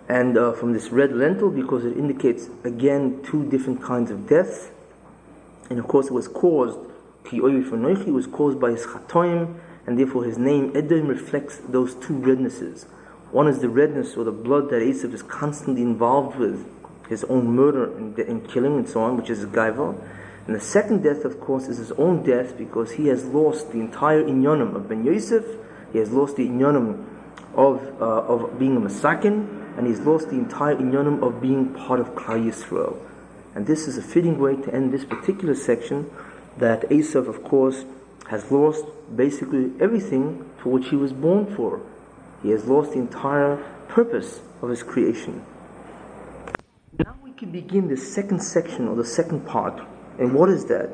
and from this red lentil, because it indicates again two different kinds of deaths. And of course it was caused, it was caused by his chatoim, and therefore his name Edom reflects those two rednesses. One is the redness or the blood that Esav is constantly involved with, his own murder and killing and so on, which is gaiva. And the second death, of course, is his own death, because he has lost the entire inyanim of Ben Yosef. He has lost the inyanim of being a Masakin, and he's lost the entire inyanim of being part of Klal Yisrael. And this is a fitting way to end this particular section, that Esav, of course, has lost basically everything for which he was born for. He has lost the entire purpose of his creation. Now we can begin the second section, or the second part. And what is that?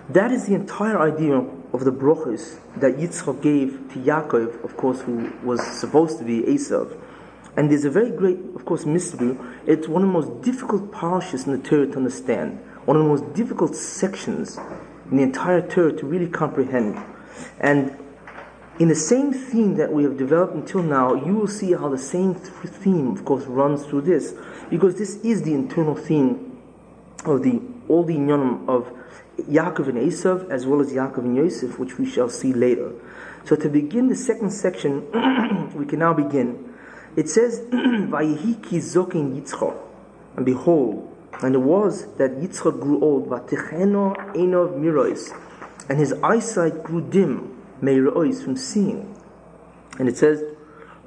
That is the entire idea of the brachos that Yitzchak gave to Yaakov, of course, who was supposed to be Esav. And there's a very great, of course, mystery. It's one of the most difficult parashas in the Torah to understand. One of the most difficult sections in the entire Torah to really comprehend. And in the same theme that we have developed until now, you will see how the same theme, of course, runs through this. Because this is the internal theme of all the inyanim of Yaakov and Esav, as well as Yaakov and Yosef, which we shall see later. So to begin the second section, we can now begin. It says, Vayehi ki zokin Yitzchak, and behold, and it was that Yitzchak grew old, Vatecheno enov mirois, and his eyesight grew dim, meirois, from seeing. And it says,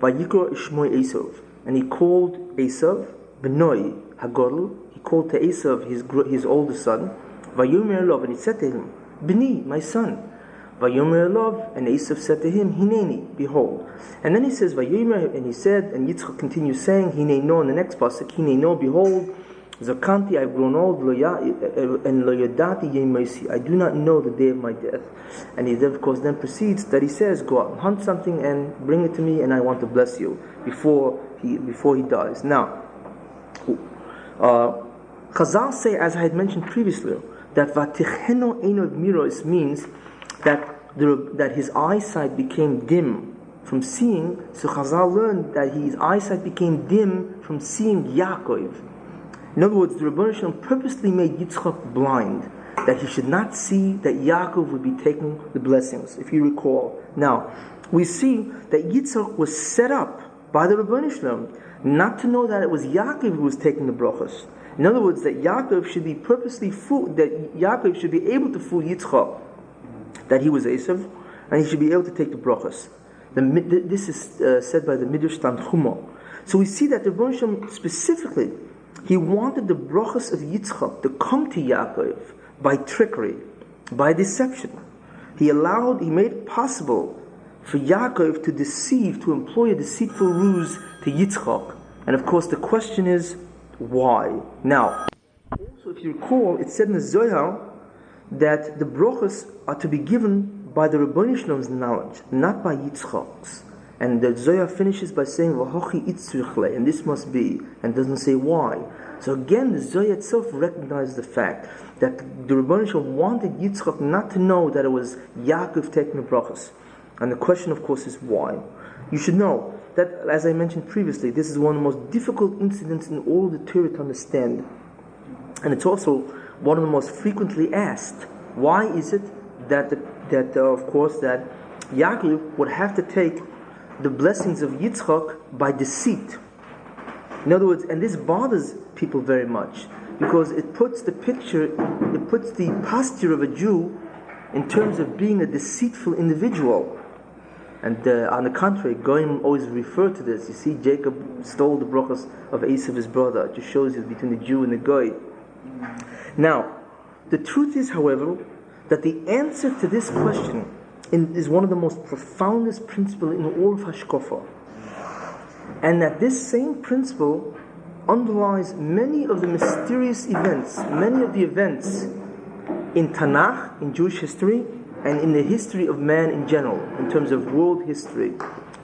Vayikro ishmoi Esav, and he called Esav Benoi Hagodl. He called to Esav his older son, Vayomer Elov, and he said to him, Bni, my son. Vayomer Elov, and Esav said to him, Hineni, behold. And then he says, Vayomer, and he said, and Yitzchak continues saying, Hine no, in the next pasuk, Hine no, behold, Zakanti, I've grown old, and Loyadati Yemoisi, I do not know the day of my death. And he, of course, then proceeds that he says, go out and hunt something and bring it to me, and I want to bless you before he dies. Now, Chazal say, as I had mentioned previously, that Vaticheno Enov Miros means that his eyesight became dim from seeing. So Chazal learned that his eyesight became dim from seeing Yaakov. In other words, the Rebbeinu Shalom purposely made Yitzchak blind, that he should not see that Yaakov would be taking the blessings, if you recall. Now, we see that Yitzchak was set up by the Rebbeinu Shalom not to know that it was Yaakov who was taking the brachos. In other words, that Yaakov should be Yaakov should be able to fool Yitzchak that he was Esav, and he should be able to take the brachos. This is said by the Midrash Tanchuma. So we see that the Rebbeinu Shalom specifically, he wanted the brachos of Yitzchak to come to Yaakov by trickery, by deception. He made it possible for Yaakov to deceive, to employ a deceitful ruse to Yitzchak. And of course the question is, why? Now, also if you recall, it said in the Zohar that the brachos are to be given by the Rebbeinu Shalom's knowledge, not by Yitzchak's. And the Zohar finishes by saying, V'hochi itzrichle, and this must be, and doesn't say why. So again, the Zohar itself recognizes the fact that the Rebbeinu Shalom wanted Yitzchak not to know that it was Yaakov taking the brachos. And the question, of course, is why. You should know that, as I mentioned previously, this is one of the most difficult incidents in all the Torah to understand. And it's also one of the most frequently asked. Why is it that Yaakov would have to take the blessings of Yitzchak by deceit? In other words, and this bothers people very much, because it puts the posture of a Jew in terms of being a deceitful individual. And on the contrary, Goyim always refer to this. You see, Jacob stole the brachas of Esav, his brother. It just shows you between the Jew and the Goy. Now, the truth is, however, that the answer to this question is one of the most profoundest principles in all of Hashkafa. And that this same principle underlies many of the mysterious events, many of the events in Tanakh, in Jewish history, and in the history of man in general, in terms of world history.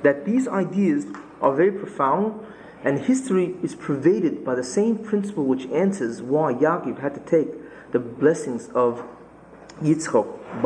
That these ideas are very profound, and history is pervaded by the same principle which answers why Yaakov had to take the blessings of Yitzchak